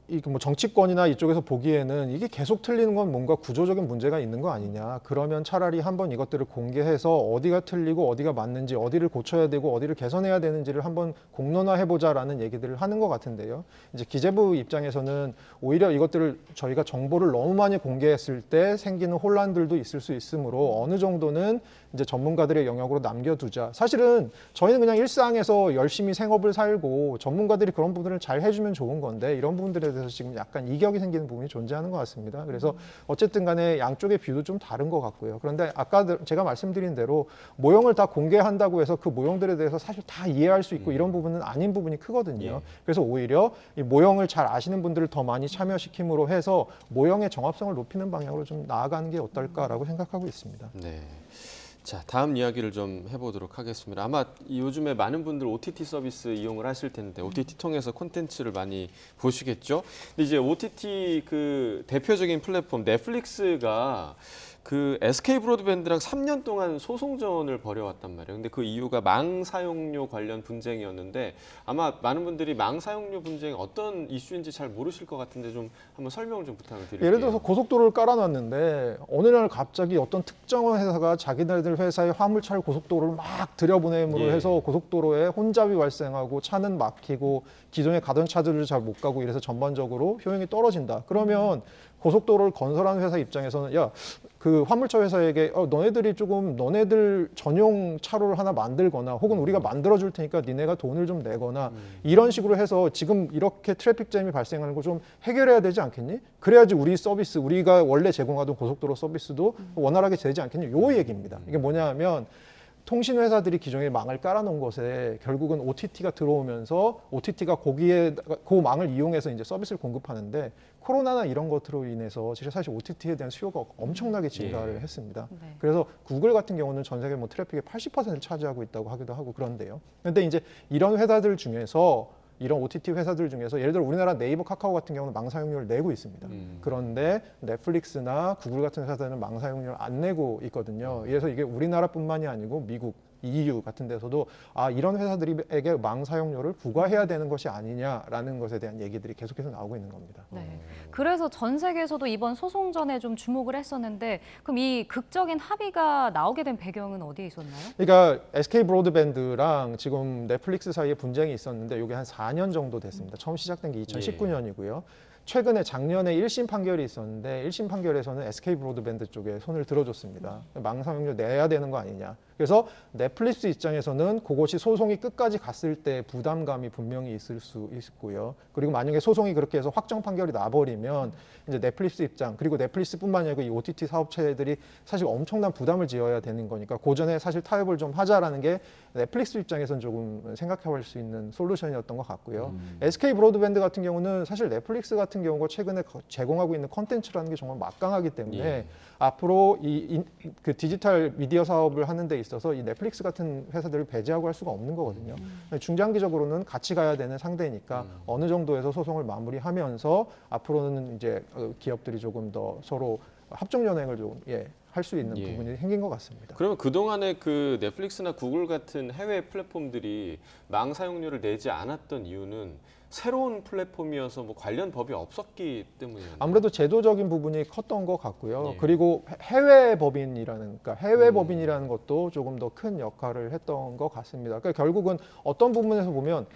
이게 뭐 정치권이나 이쪽에서 보기에는 이게 계속 틀리는 건 뭔가 구조적인 문제가 있는 거 아니냐. 그러면 차라리 한번 이것들을 공개해서 어디가 틀리고 어디가 맞는지 어디를 고쳐야 되고 어디를 개선해야 되는지를 한번 공론화해보자라는 얘기들을 하는 것 같은데요. 이제 기재부 입장에서는 오히려 이것들을 저희가 정보를 너무 많이 공개했을 때 생기는 혼란들도 있을 수 있으므로 어느 정도는 이제 전문가들의 영역으로 남겨두자. 사실은 저희는 그냥 일상에서 열심히 생업을 살고 전문가들이 그런 부분을 잘 해주면 좋은 건데 이런 부분들에 대해서 지금 약간 이격이 생기는 부분이 존재하는 것 같습니다. 그래서 어쨌든 간에 양쪽의 뷰도 좀 다른 것 같고요. 그런데 아까 제가 말씀드린 대로 모형을 다 공개한다고 해서 그 모형들에 대해서 사실 다 이해할 수 있고 이런 부분은 아닌 부분이 크거든요. 그래서 오히려 이 모형을 잘 아시는 분들을 더 많이 참여시킴으로 해서 모형의 정합성을 높이는 방향으로 좀 나아가는 게 어떨까라고 생각하고 있습니다. 네. 자, 다음 이야기를 좀 해보도록 하겠습니다. 아마 요즘에 많은 분들 OTT 서비스 이용을 하실 텐데 OTT 통해서 콘텐츠를 많이 보시겠죠. 근데 이제 OTT 그 대표적인 플랫폼 넷플릭스가 그 SK 브로드밴드랑 3년 동안 소송전을 벌여왔단 말이에요. 근데 그 이유가 망 사용료 관련 분쟁이었는데 아마 많은 분들이 망 사용료 분쟁이 어떤 이슈인지 잘 모르실 것 같은데 좀 한번 설명을 좀 부탁을 드릴게요. 예를 들어서 고속도로를 깔아놨는데 어느 날 갑자기 어떤 특정 회사가 자기네들 회사의 화물차를 고속도로를 막 들여보냄으로 해서 고속도로에 혼잡이 발생하고 차는 막히고 기존에 가던 차들을 잘 못 가고 이래서 전반적으로 효용이 떨어진다. 그러면 고속도로를 건설하는 회사 입장에서는 야, 그 화물차 회사에게 너네들이 조금 너네들 전용 차로를 하나 만들거나 혹은 우리가 만들어줄 테니까 니네가 돈을 좀 내거나 이런 식으로 해서 지금 이렇게 트래픽 잼이 발생하는 거 좀 해결해야 되지 않겠니? 그래야지 우리 서비스, 우리가 원래 제공하던 고속도로 서비스도 원활하게 되지 않겠니? 요 얘기입니다. 이게 뭐냐 하면 통신 회사들이 기존에 망을 깔아놓은 것에 결국은 OTT가 들어오면서 OTT가 그 망을 이용해서 이제 서비스를 공급하는데 코로나나 이런 것으로 인해서 사실 OTT에 대한 수요가 엄청나게 증가를 했습니다. 네. 그래서 구글 같은 경우는 전 세계 뭐 트래픽의 80%를 차지하고 있다고 하기도 하고 그런데요. 그런데 이제 이런 회사들 중에서 이런 OTT 회사들 중에서 예를 들어 우리나라 네이버, 카카오 같은 경우는 망 사용료를 내고 있습니다. 그런데 넷플릭스나 구글 같은 회사들은 망 사용료를 안 내고 있거든요. 그래서 이게 우리나라뿐만이 아니고 미국, EU 같은 데서도 이런 회사들에게 망 사용료를 부과해야 되는 것이 아니냐라는 것에 대한 얘기들이 계속해서 나오고 있는 겁니다. 네. 그래서 전 세계에서도 이번 소송전에 좀 주목을 했었는데 그럼 이 극적인 합의가 나오게 된 배경은 어디에 있었나요? 그러니까 SK 브로드밴드랑 지금 넷플릭스 사이에 분쟁이 있었는데 이게 한 4년 정도 됐습니다. 처음 시작된 게 2019년이고요. 최근에 작년에 1심 판결이 있었는데 1심 판결에서는 SK 브로드밴드 쪽에 손을 들어줬습니다. 망 사용료 내야 되는 거 아니냐. 그래서 넷플릭스 입장에서는 그것이 소송이 끝까지 갔을 때 부담감이 분명히 있을 수 있고요. 그리고 만약에 소송이 그렇게 해서 확정 판결이 나버리면 이제 넷플릭스 입장 그리고 넷플릭스뿐만 아니고 이 OTT 사업체들이 사실 엄청난 부담을 지어야 되는 거니까 그 전에 사실 타협을 좀 하자라는 게 넷플릭스 입장에서는 조금 생각해볼 수 있는 솔루션이었던 것 같고요. SK 브로드밴드 같은 경우는 사실 넷플릭스 같은 경우가 최근에 제공하고 있는 콘텐츠라는 게 정말 막강하기 때문에 앞으로 그 디지털 미디어 사업을 하는 데 있어서 이 넷플릭스 같은 회사들을 배제하고 할 수가 없는 거거든요. 중장기적으로는 같이 가야 되는 상대니까 어느 정도에서 소송을 마무리하면서 앞으로는 이제 기업들이 조금 더 서로 합종 연행을 좀 할 수 있는 부분이 생긴 것 같습니다. 그러면 그동안에 그 넷플릭스나 구글 같은 해외 플랫폼들이 망 사용료를 내지 않았던 이유는 새로운 플랫폼이어서 뭐 관련 법이 없었기 때문이에요. 아무래도 제도적인 부분이 컸던 것 같고요. 그리고 해외 법인이라는 것도 조금 더 큰 역할을 했던 것 같습니다. 그러니까 결국은 어떤 부분에서 보면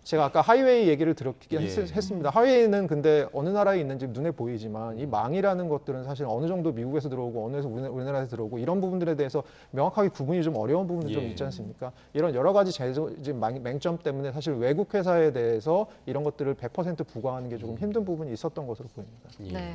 제가 아까 하이웨이 얘기를 들었긴 했습니다. 하이웨이는 근데 어느 나라에 있는지 눈에 보이지만 이 망이라는 것들은 사실 어느 정도 미국에서 들어오고 어느 에서 우리나라에서 들어오고 이런 부분들에 대해서 명확하게 구분이 좀 어려운 부분이 좀 있지 않습니까? 이런 여러 가지 맹점 때문에 사실 외국 회사에 대해서 이런 것들을 100% 부과하는 게 조금 힘든 부분이 있었던 것으로 보입니다. 네.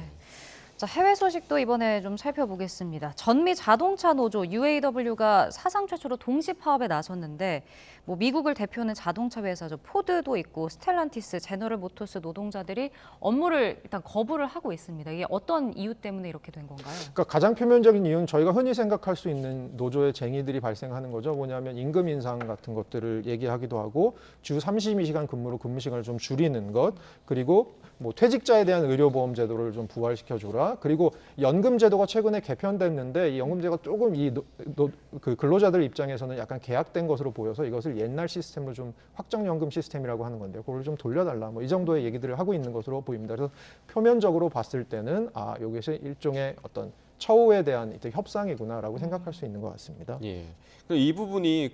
자, 해외 소식도 이번에 좀 살펴보겠습니다. 전미 자동차 노조 UAW가 사상 최초로 동시 파업에 나섰는데 뭐 미국을 대표하는 자동차 회사죠. 포드도 있고 스텔란티스, 제너럴 모터스 노동자들이 업무를 일단 거부를 하고 있습니다. 이게 어떤 이유 때문에 이렇게 된 건가요? 그러니까 가장 표면적인 이유는 저희가 흔히 생각할 수 있는 노조의 쟁의들이 발생하는 거죠. 뭐냐면 임금 인상 같은 것들을 얘기하기도 하고 주 32시간 근무로 근무 시간을 좀 줄이는 것, 그리고 뭐 퇴직자에 대한 의료보험 제도를 좀 부활시켜줘라. 그리고 연금 제도가 최근에 개편됐는데 이 연금 제도가 조금 그 근로자들 입장에서는 약간 계약된 것으로 보여서 이것을 옛날 시스템으로 좀 확정연금 시스템이라고 하는 건데요. 그걸 좀 돌려달라. 뭐 이 정도의 얘기들을 하고 있는 것으로 보입니다. 그래서 표면적으로 봤을 때는 이것이 일종의 어떤 처우에 대한 협상이구나라고 생각할 수 있는 것 같습니다. 예. 이 부분이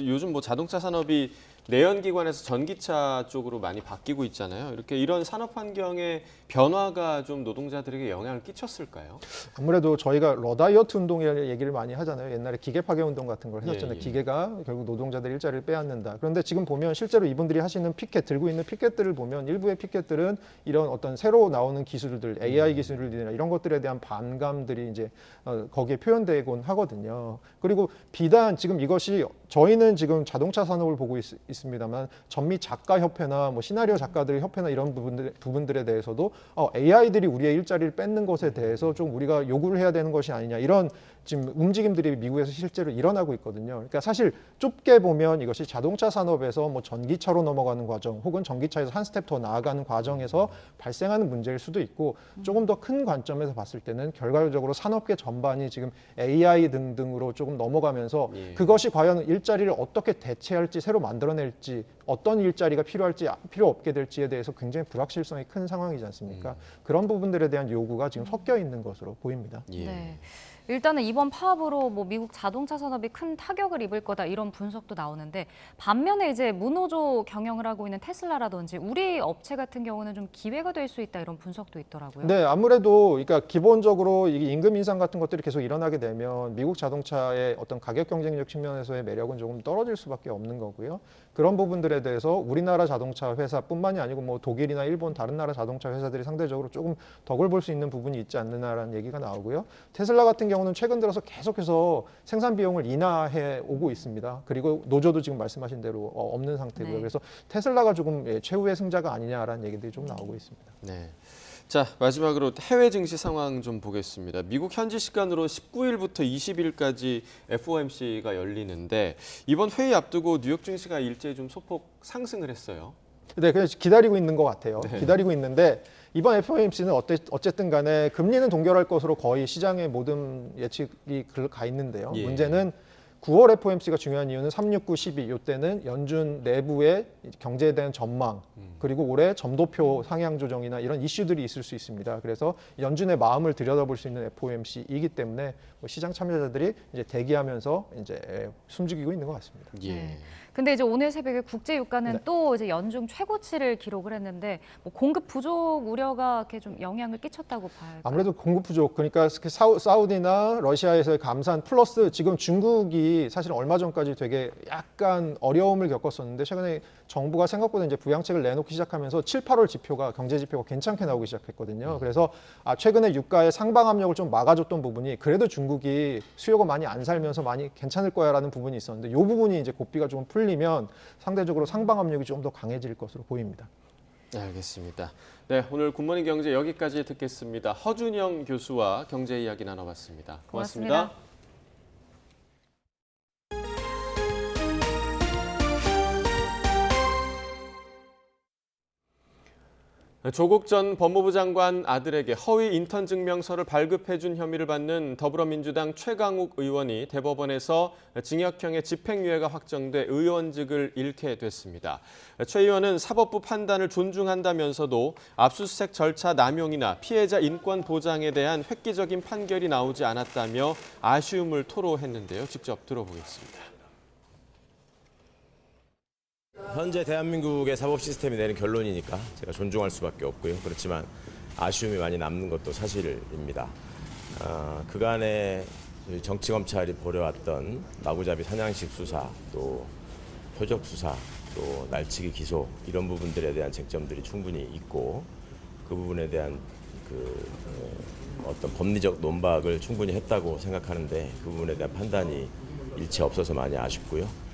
요즘 뭐 자동차 산업이 내연기관에서 전기차 쪽으로 많이 바뀌고 있잖아요. 이런 산업 환경의 변화가 좀 노동자들에게 영향을 끼쳤을까요? 아무래도 저희가 러다이어트 운동의 얘기를 많이 하잖아요. 옛날에 기계 파괴 운동 같은 걸 했었잖아요. 기계가 결국 노동자들 일자리를 빼앗는다. 그런데 지금 보면 실제로 이분들이 하시는 피켓, 들고 있는 피켓들을 보면 일부의 피켓들은 이런 어떤 새로 나오는 기술들, AI 기술들이나 이런 것들에 대한 반감들이 이제 거기에 표현되곤 하거든요. 그리고 비단 지금 이것이 저희는 지금 자동차 산업을 보고 있습니다만 전미 작가협회나 뭐 시나리오 작가들 협회나 이런 부분들에 대해서도 AI들이 우리의 일자리를 뺏는 것에 대해서 좀 우리가 요구를 해야 되는 것이 아니냐 이런 지금 움직임들이 미국에서 실제로 일어나고 있거든요. 그러니까 사실 좁게 보면 이것이 자동차 산업에서 뭐 전기차로 넘어가는 과정 혹은 전기차에서 한 스텝 더 나아가는 과정에서 발생하는 문제일 수도 있고 조금 더 큰 관점에서 봤을 때는 결과적으로 산업계 전반이 지금 AI 등등으로 조금 넘어가면서 그것이 과연 일자리를 어떻게 대체할지 새로 만들어낼지 어떤 일자리가 필요할지 필요 없게 될지에 대해서 굉장히 불확실성이 큰 상황이지 않습니까? 그런 부분들에 대한 요구가 지금 섞여 있는 것으로 보입니다. 네. 일단은 이번 파업으로 뭐 미국 자동차 산업이 큰 타격을 입을 거다 이런 분석도 나오는데 반면에 이제 무노조 경영을 하고 있는 테슬라라든지 우리 업체 같은 경우는 좀 기회가 될 수 있다 이런 분석도 있더라고요. 네, 아무래도 그러니까 기본적으로 이게 임금 인상 같은 것들이 계속 일어나게 되면 미국 자동차의 어떤 가격 경쟁력 측면에서의 매력은 조금 떨어질 수밖에 없는 거고요. 그런 부분들에 대해서 우리나라 자동차 회사뿐만이 아니고 뭐 독일이나 일본 다른 나라 자동차 회사들이 상대적으로 조금 덕을 볼 수 있는 부분이 있지 않느냐라는 얘기가 나오고요. 테슬라 같은 경우는 최근 들어서 계속해서 생산 비용을 인하해 오고 있습니다. 그리고 노조도 지금 말씀하신 대로 없는 상태고요. 네. 그래서 테슬라가 조금 최후의 승자가 아니냐라는 얘기들이 좀 나오고 있습니다. 네. 자, 마지막으로 해외 증시 상황 좀 보겠습니다. 미국 현지 시간으로 19일부터 20일까지 FOMC가 열리는데 이번 회의 앞두고 뉴욕 증시가 일제히 좀 소폭 상승을 했어요. 네, 그래서 기다리고 있는 것 같아요. 네. 기다리고 있는데 이번 FOMC는 어쨌든 간에 금리는 동결할 것으로 거의 시장의 모든 예측이 가 있는데요. 예. 문제는 9월 FOMC가 중요한 이유는 3, 6, 9, 12 이때는 연준 내부의 경제에 대한 전망 그리고 올해 점도표 상향 조정이나 이런 이슈들이 있을 수 있습니다. 그래서 연준의 마음을 들여다볼 수 있는 FOMC이기 때문에 시장 참여자들이 이제 대기하면서 이제 숨죽이고 있는 것 같습니다. 예. 근데 이제 오늘 새벽에 국제 유가는 네. 또 이제 연중 최고치를 기록을 했는데 뭐 공급 부족 우려가 이렇게 좀 영향을 끼쳤다고 봐요. 아무래도 공급 부족, 그러니까 사우디나 러시아에서의 감산 플러스 지금 중국이 사실 얼마 전까지 되게 약간 어려움을 겪었었는데 최근에 정부가 생각보다 이제 부양책을 내놓기 시작하면서 7, 8월 지표가 경제 지표가 괜찮게 나오기 시작했거든요. 그래서 최근에 유가의 상방 압력을 좀 막아줬던 부분이 그래도 중국이 수요가 많이 안 살면서 많이 괜찮을 거야라는 부분이 있었는데 이 부분이 이제 고삐가 좀 풀리면 상대적으로 상방 압력이 좀 더 강해질 것으로 보입니다. 네, 알겠습니다. 네, 오늘 굿모닝 경제 여기까지 듣겠습니다. 허준영 교수와 경제 이야기 나눠봤습니다. 고맙습니다. 조국 전 법무부 장관 아들에게 허위 인턴 증명서를 발급해준 혐의를 받는 더불어민주당 최강욱 의원이 대법원에서 징역형의 집행유예가 확정돼 의원직을 잃게 됐습니다. 최 의원은 사법부 판단을 존중한다면서도 압수수색 절차 남용이나 피해자 인권 보장에 대한 획기적인 판결이 나오지 않았다며 아쉬움을 토로했는데요. 직접 들어보겠습니다. 현재 대한민국의 사법 시스템이 내린 결론이니까 제가 존중할 수밖에 없고요. 그렇지만 아쉬움이 많이 남는 것도 사실입니다. 그간의 정치검찰이 벌여왔던 마구잡이 사냥식 수사, 또 표적 수사, 또 날치기 기소 이런 부분들에 대한 쟁점들이 충분히 있고 그 부분에 대한 어떤 법리적 논박을 충분히 했다고 생각하는데 그 부분에 대한 판단이 일치 없어서 많이 아쉽고요.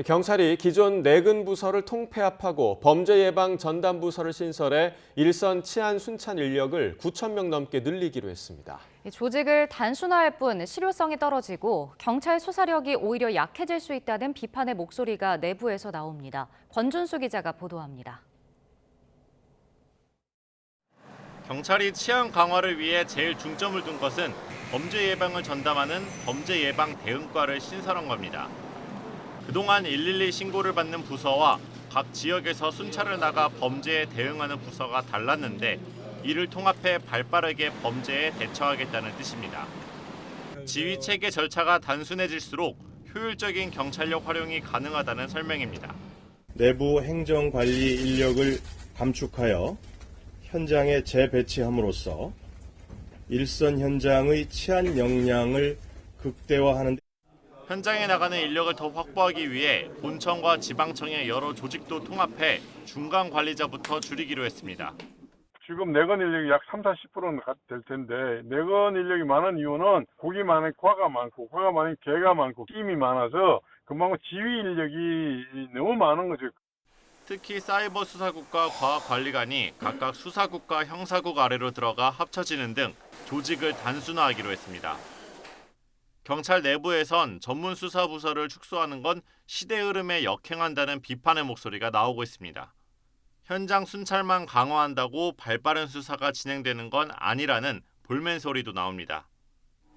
경찰이 기존 내근 부서를 통폐합하고 범죄 예방 전담 부서를 신설해 일선 치안 순찰 인력을 9천 명 넘게 늘리기로 했습니다. 조직을 단순화할 뿐 실효성이 떨어지고 경찰 수사력이 오히려 약해질 수 있다는 비판의 목소리가 내부에서 나옵니다. 권준수 기자가 보도합니다. 경찰이 치안 강화를 위해 제일 중점을 둔 것은 범죄 예방을 전담하는 범죄 예방 대응과를 신설한 겁니다. 그동안 112 신고를 받는 부서와 각 지역에서 순찰을 나가 범죄에 대응하는 부서가 달랐는데 이를 통합해 발빠르게 범죄에 대처하겠다는 뜻입니다. 지휘 체계 절차가 단순해질수록 효율적인 경찰력 활용이 가능하다는 설명입니다. 내부 행정관리 인력을 감축하여 현장에 재배치함으로써 일선 현장의 치안 역량을 극대화하는 데 현장에 나가는 인력을 더 확보하기 위해 본청과 지방청의 여러 조직도 통합해 중간 관리자부터 줄이기로 했습니다. 지금 내건 인력이 약 30-40%는 될 텐데 내건 인력이 많은 이유는 고기 많은 과가 많고 과가 많은 개가 많고 팀이 많아서 그만큼 지휘 인력이 너무 많은 거죠. 특히 사이버 수사국과 과학관리관이 각각 수사국과 형사국 아래로 들어가 합쳐지는 등 조직을 단순화하기로 했습니다. 경찰 내부에선 전문 수사 부서를 축소하는 건 시대 흐름에 역행한다는 비판의 목소리가 나오고 있습니다. 현장 순찰만 강화한다고 발빠른 수사가 진행되는 건 아니라는 볼멘 소리도 나옵니다.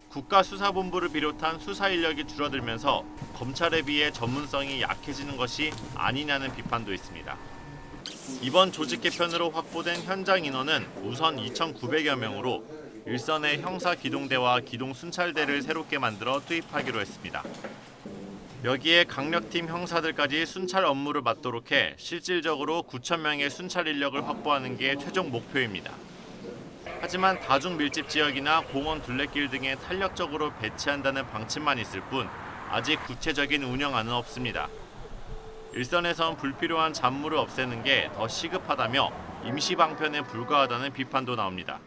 국가수사본부를 비롯한 수사 인력이 줄어들면서 검찰에 비해 전문성이 약해지는 것이 아니냐는 비판도 있습니다. 이번 조직 개편으로 확보된 현장 인원은 우선 2,900여 명으로 일선의 형사기동대와 기동순찰대를 새롭게 만들어 투입하기로 했습니다. 여기에 강력팀 형사들까지 순찰 업무를 맡도록 해 실질적으로 9,000명의 순찰 인력을 확보하는 게 최종 목표입니다. 하지만 다중 밀집 지역이나 공원 둘레길 등에 탄력적으로 배치한다는 방침만 있을 뿐 아직 구체적인 운영안은 없습니다. 일선에선 불필요한 잡무를 없애는 게 더 시급하다며 임시 방편에 불과하다는 비판도 나옵니다.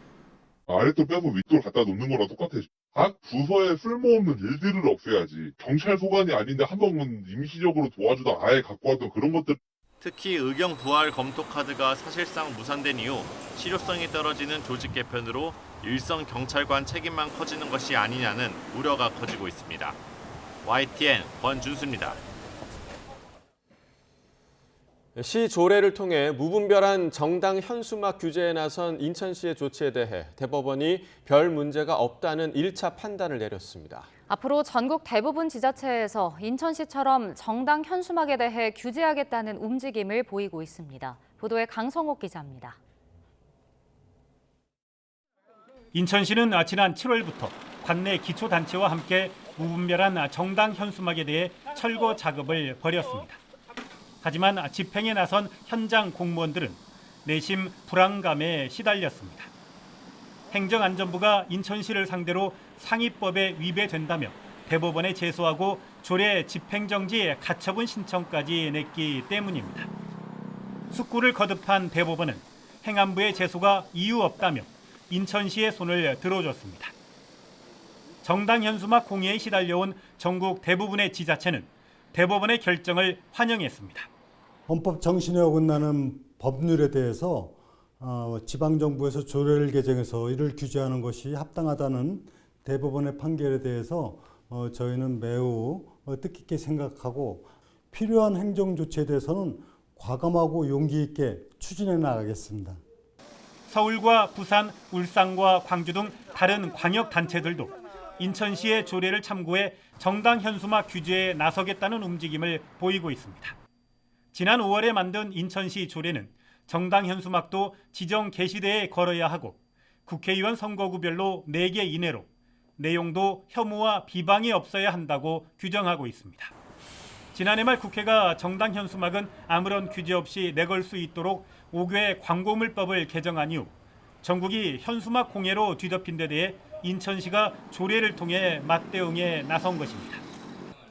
아랫돌 빼고 윗돌 갖다 놓는 거랑 똑같아. 각 부서에 쓸모없는 일들을 없애야지. 경찰 소관이 아닌데 한 번은 임시적으로 도와주다 아예 갖고 왔던 그런 것들. 특히 의경 부활 검토 카드가 사실상 무산된 이후 실효성이 떨어지는 조직 개편으로 일선 경찰관 책임만 커지는 것이 아니냐는 우려가 커지고 있습니다. YTN 권준수입니다. 시 조례를 통해 무분별한 정당 현수막 규제에 나선 인천시의 조치에 대해 대법원이 별 문제가 없다는 1차 판단을 내렸습니다. 앞으로 전국 대부분 지자체에서 인천시처럼 정당 현수막에 대해 규제하겠다는 움직임을 보이고 있습니다. 보도에 강성옥 기자입니다. 인천시는 지난 7월부터 관내 기초단체와 함께 무분별한 정당 현수막에 대해 철거 작업을 벌였습니다. 하지만 집행에 나선 현장 공무원들은 내심 불안감에 시달렸습니다. 행정안전부가 인천시를 상대로 상위법에 위배된다며 대법원에 제소하고 조례 집행정지 가처분 신청까지 냈기 때문입니다. 숙구를 거듭한 대법원은 행안부의 제소가 이유 없다며 인천시의 손을 들어줬습니다. 정당 현수막 공해에 시달려온 전국 대부분의 지자체는 대법원의 결정을 환영했습니다. 헌법 정신에 어긋나는 법률에 대해서 지방정부에서 조례를 개정해서 이를 규제하는 것이 합당하다는 대법원의 판결에 대해서 저희는 매우 뜻깊게 생각하고 필요한 행정조치에 대해서는 과감하고 용기 있게 추진해 나가겠습니다. 서울과 부산, 울산과 광주 등 다른 광역단체들도 인천시의 조례를 참고해 정당 현수막 규제에 나서겠다는 움직임을 보이고 있습니다. 지난 5월에 만든 인천시 조례는 정당 현수막도 지정 게시대에 걸어야 하고 국회의원 선거구별로 4개 이내로 내용도 혐오와 비방이 없어야 한다고 규정하고 있습니다. 지난해 말 국회가 정당 현수막은 아무런 규제 없이 내걸 수 있도록 5개 광고물법을 개정한 이후 전국이 현수막 공해로 뒤덮인 데 대해 인천시가 조례를 통해 맞대응에 나선 것입니다.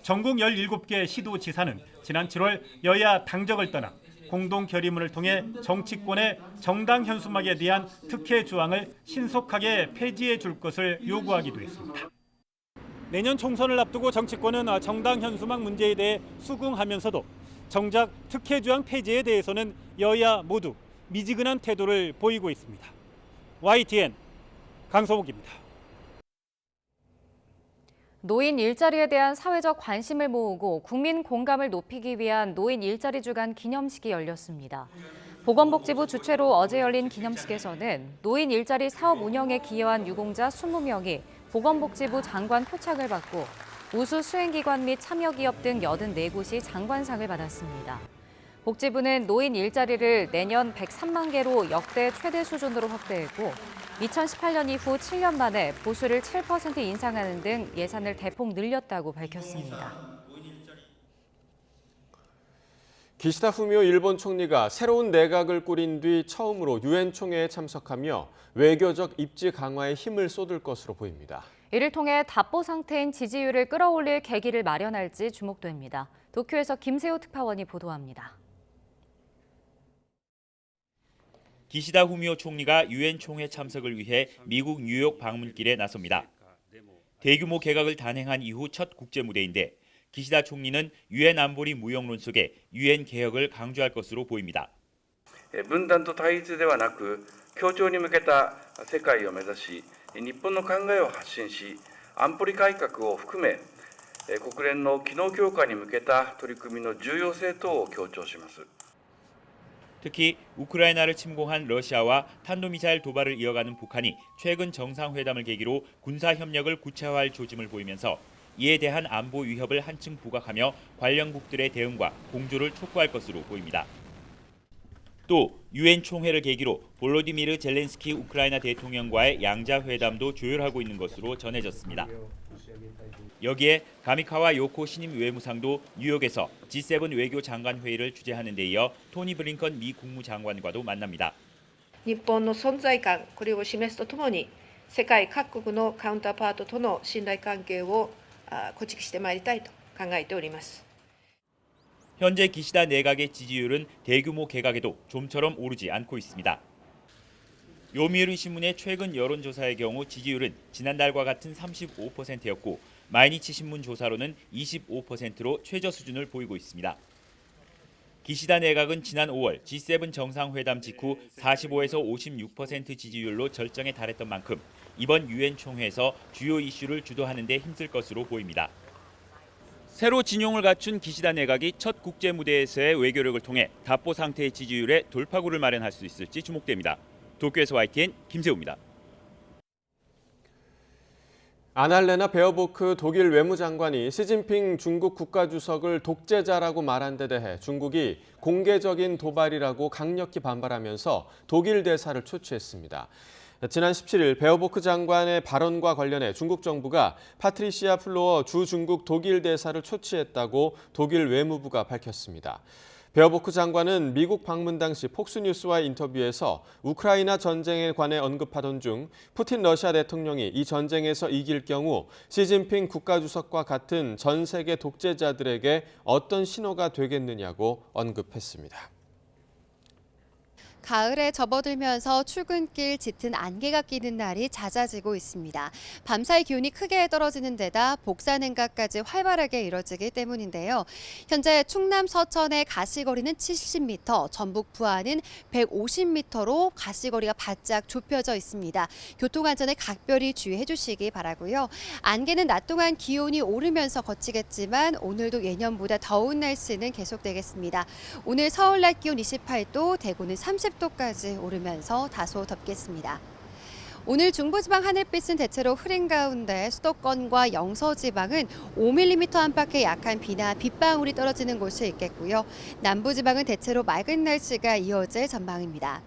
전국 17개 시도지사는 지난 7월 여야 당적을 떠나 공동 결의문을 통해 정치권의 정당 현수막에 대한 특혜 조항을 신속하게 폐지해 줄 것을 요구하기도 했습니다. 내년 총선을 앞두고 정치권은 정당 현수막 문제에 대해 수긍하면서도 정작 특혜 조항 폐지에 대해서는 여야 모두 미지근한 태도를 보이고 있습니다. YTN 강성욱입니다. 노인 일자리에 대한 사회적 관심을 모으고 국민 공감을 높이기 위한 노인 일자리 주간 기념식이 열렸습니다. 보건복지부 주최로 어제 열린 기념식에서는 노인 일자리 사업 운영에 기여한 유공자 20명이 보건복지부 장관 표창을 받고 우수 수행기관 및 참여기업 등 84곳이 장관상을 받았습니다. 복지부는 노인 일자리를 내년 103만 개로 역대 최대 수준으로 확대했고 2018년 이후 7년 만에 보수를 7% 인상하는 등 예산을 대폭 늘렸다고 밝혔습니다. 기시다 후미오 일본 총리가 새로운 내각을 꾸린 뒤 처음으로 유엔 총회에 참석하며 외교적 입지 강화에 힘을 쏟을 것으로 보입니다. 이를 통해 답보 상태인 지지율을 끌어올릴 계기를 마련할지 주목됩니다. 도쿄에서 김세호 특파원이 보도합니다. 기시다 후미오 총리가 유엔 총회 참석을 위해 미국 뉴욕 방문길에 나섭니다. 대규모 개각을 단행한 이후 첫 국제 무대인데 기시다 총리는 유엔 안보리 무용론 속에 유엔 개혁을 강조할 것으로 보입니다. 分断と対立ではなく協調に向けた世界を目指し、日本の考えを発信し、安保理改革を含め国連の機能強化に向けた取り組みの重要性等を強調します。 특히 우크라이나를 침공한 러시아와 탄도미사일 도발을 이어가는 북한이 최근 정상회담을 계기로 군사협력을 구체화할 조짐을 보이면서 이에 대한 안보 위협을 한층 부각하며 관련국들의 대응과 공조를 촉구할 것으로 보입니다. 또 유엔 총회를 계기로 볼로디미르 젤렌스키 우크라이나 대통령과의 양자회담도 조율하고 있는 것으로 전해졌습니다. 여기에 가미카와 요코 신임 외무상도 뉴욕에서 G7 외교 장관 회의를 주재하는 데 이어 토니 블링컨 미 국무장관과도 만납니다. 日本の存在感これを示すとともに世界各国のカウンターパートとの信頼関係を構築してまいりたいと考えております. 현재 기시다 내각의 지지율은 대규모 개각에도 좀처럼 오르지 않고 있습니다. 요미우리 신문의 최근 여론조사의 경우 지지율은 지난달과 같은 35%였고 마이니치 신문 조사로는 25%로 최저 수준을 보이고 있습니다. 기시다 내각은 지난 5월 G7 정상회담 직후 45에서 56% 지지율로 절정에 달했던 만큼 이번 유엔 총회에서 주요 이슈를 주도하는 데 힘쓸 것으로 보입니다. 새로 진용을 갖춘 기시다 내각이 첫 국제 무대에서의 외교력을 통해 답보 상태의 지지율에 돌파구를 마련할 수 있을지 주목됩니다. 도쿄에서 YTN 김세우입니다. 아날레나 베어보크 독일 외무장관이 시진핑 중국 국가주석을 독재자라고 말한 데 대해 중국이 공개적인 도발이라고 강력히 반발하면서 독일 대사를 초치했습니다. 지난 17일 베어보크 장관의 발언과 관련해 중국 정부가 파트리시아 플로어 주 중국 독일 대사를 초치했다고 독일 외무부가 밝혔습니다. 베어보크 장관은 미국 방문 당시 폭스뉴스와의 인터뷰에서 우크라이나 전쟁에 관해 언급하던 중 푸틴 러시아 대통령이 이 전쟁에서 이길 경우 시진핑 국가주석과 같은 전 세계 독재자들에게 어떤 신호가 되겠느냐고 언급했습니다. 가을에 접어들면서 출근길 짙은 안개가 끼는 날이 잦아지고 있습니다. 밤사이 기온이 크게 떨어지는 데다 복사 냉각까지 활발하게 이뤄지기 때문인데요. 현재 충남 서천의 가시거리는 70m, 전북 부안은 150m로 가시거리가 바짝 좁혀져 있습니다. 교통안전에 각별히 주의해 주시기 바라고요. 안개는 낮 동안 기온이 오르면서 걷히겠지만 오늘도 예년보다 더운 날씨는 계속되겠습니다. 오늘 서울 낮 기온 28도, 대구는 30도까지 오르면서 다소 덥겠습니다. 오늘 중부지방 하늘빛은 대체로 흐린 가운데 수도권과 영서지방은 5mm 안팎의 약한 비나 빗방울이 떨어지는 곳이 있겠고요. 남부지방은 대체로 맑은 날씨가 이어질 전망입니다.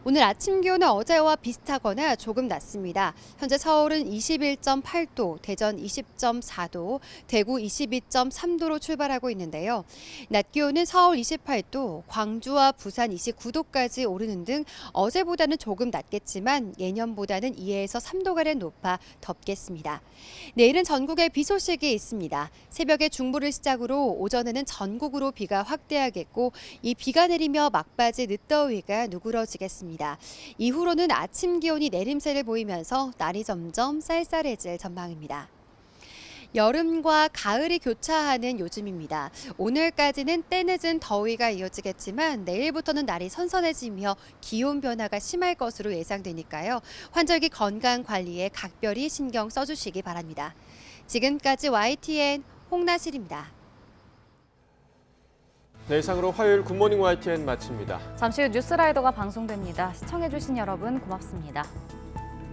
오늘 아침 기온은 어제와 비슷하거나 조금 낮습니다. 현재 서울은 21.8도, 대전 20.4도, 대구 22.3도로 출발하고 있는데요. 낮 기온은 서울 28도, 광주와 부산 29도까지 오르는 등 어제보다는 조금 낮겠지만 예년보다는 2에서 3도가량 높아 덥겠습니다. 내일은 전국에 비 소식이 있습니다. 새벽에 중부를 시작으로 오전에는 전국으로 비가 확대하겠고 이 비가 내리며 막바지 늦더위가 누그러지겠습니다. 이후로는 아침 기온이 내림세를 보이면서 날이 점점 쌀쌀해질 전망입니다. 여름과 가을이 교차하는 요즘입니다. 오늘까지는 때늦은 더위가 이어지겠지만 내일부터는 날이 선선해지며 기온 변화가 심할 것으로 예상되니까요. 환절기 건강 관리에 각별히 신경 써주시기 바랍니다. 지금까지 YTN 홍나실입니다. 네, 이상으로 화요일 굿모닝 YTN 마칩니다. 잠시 후 뉴스라이더가 방송됩니다. 시청해주신 여러분 고맙습니다.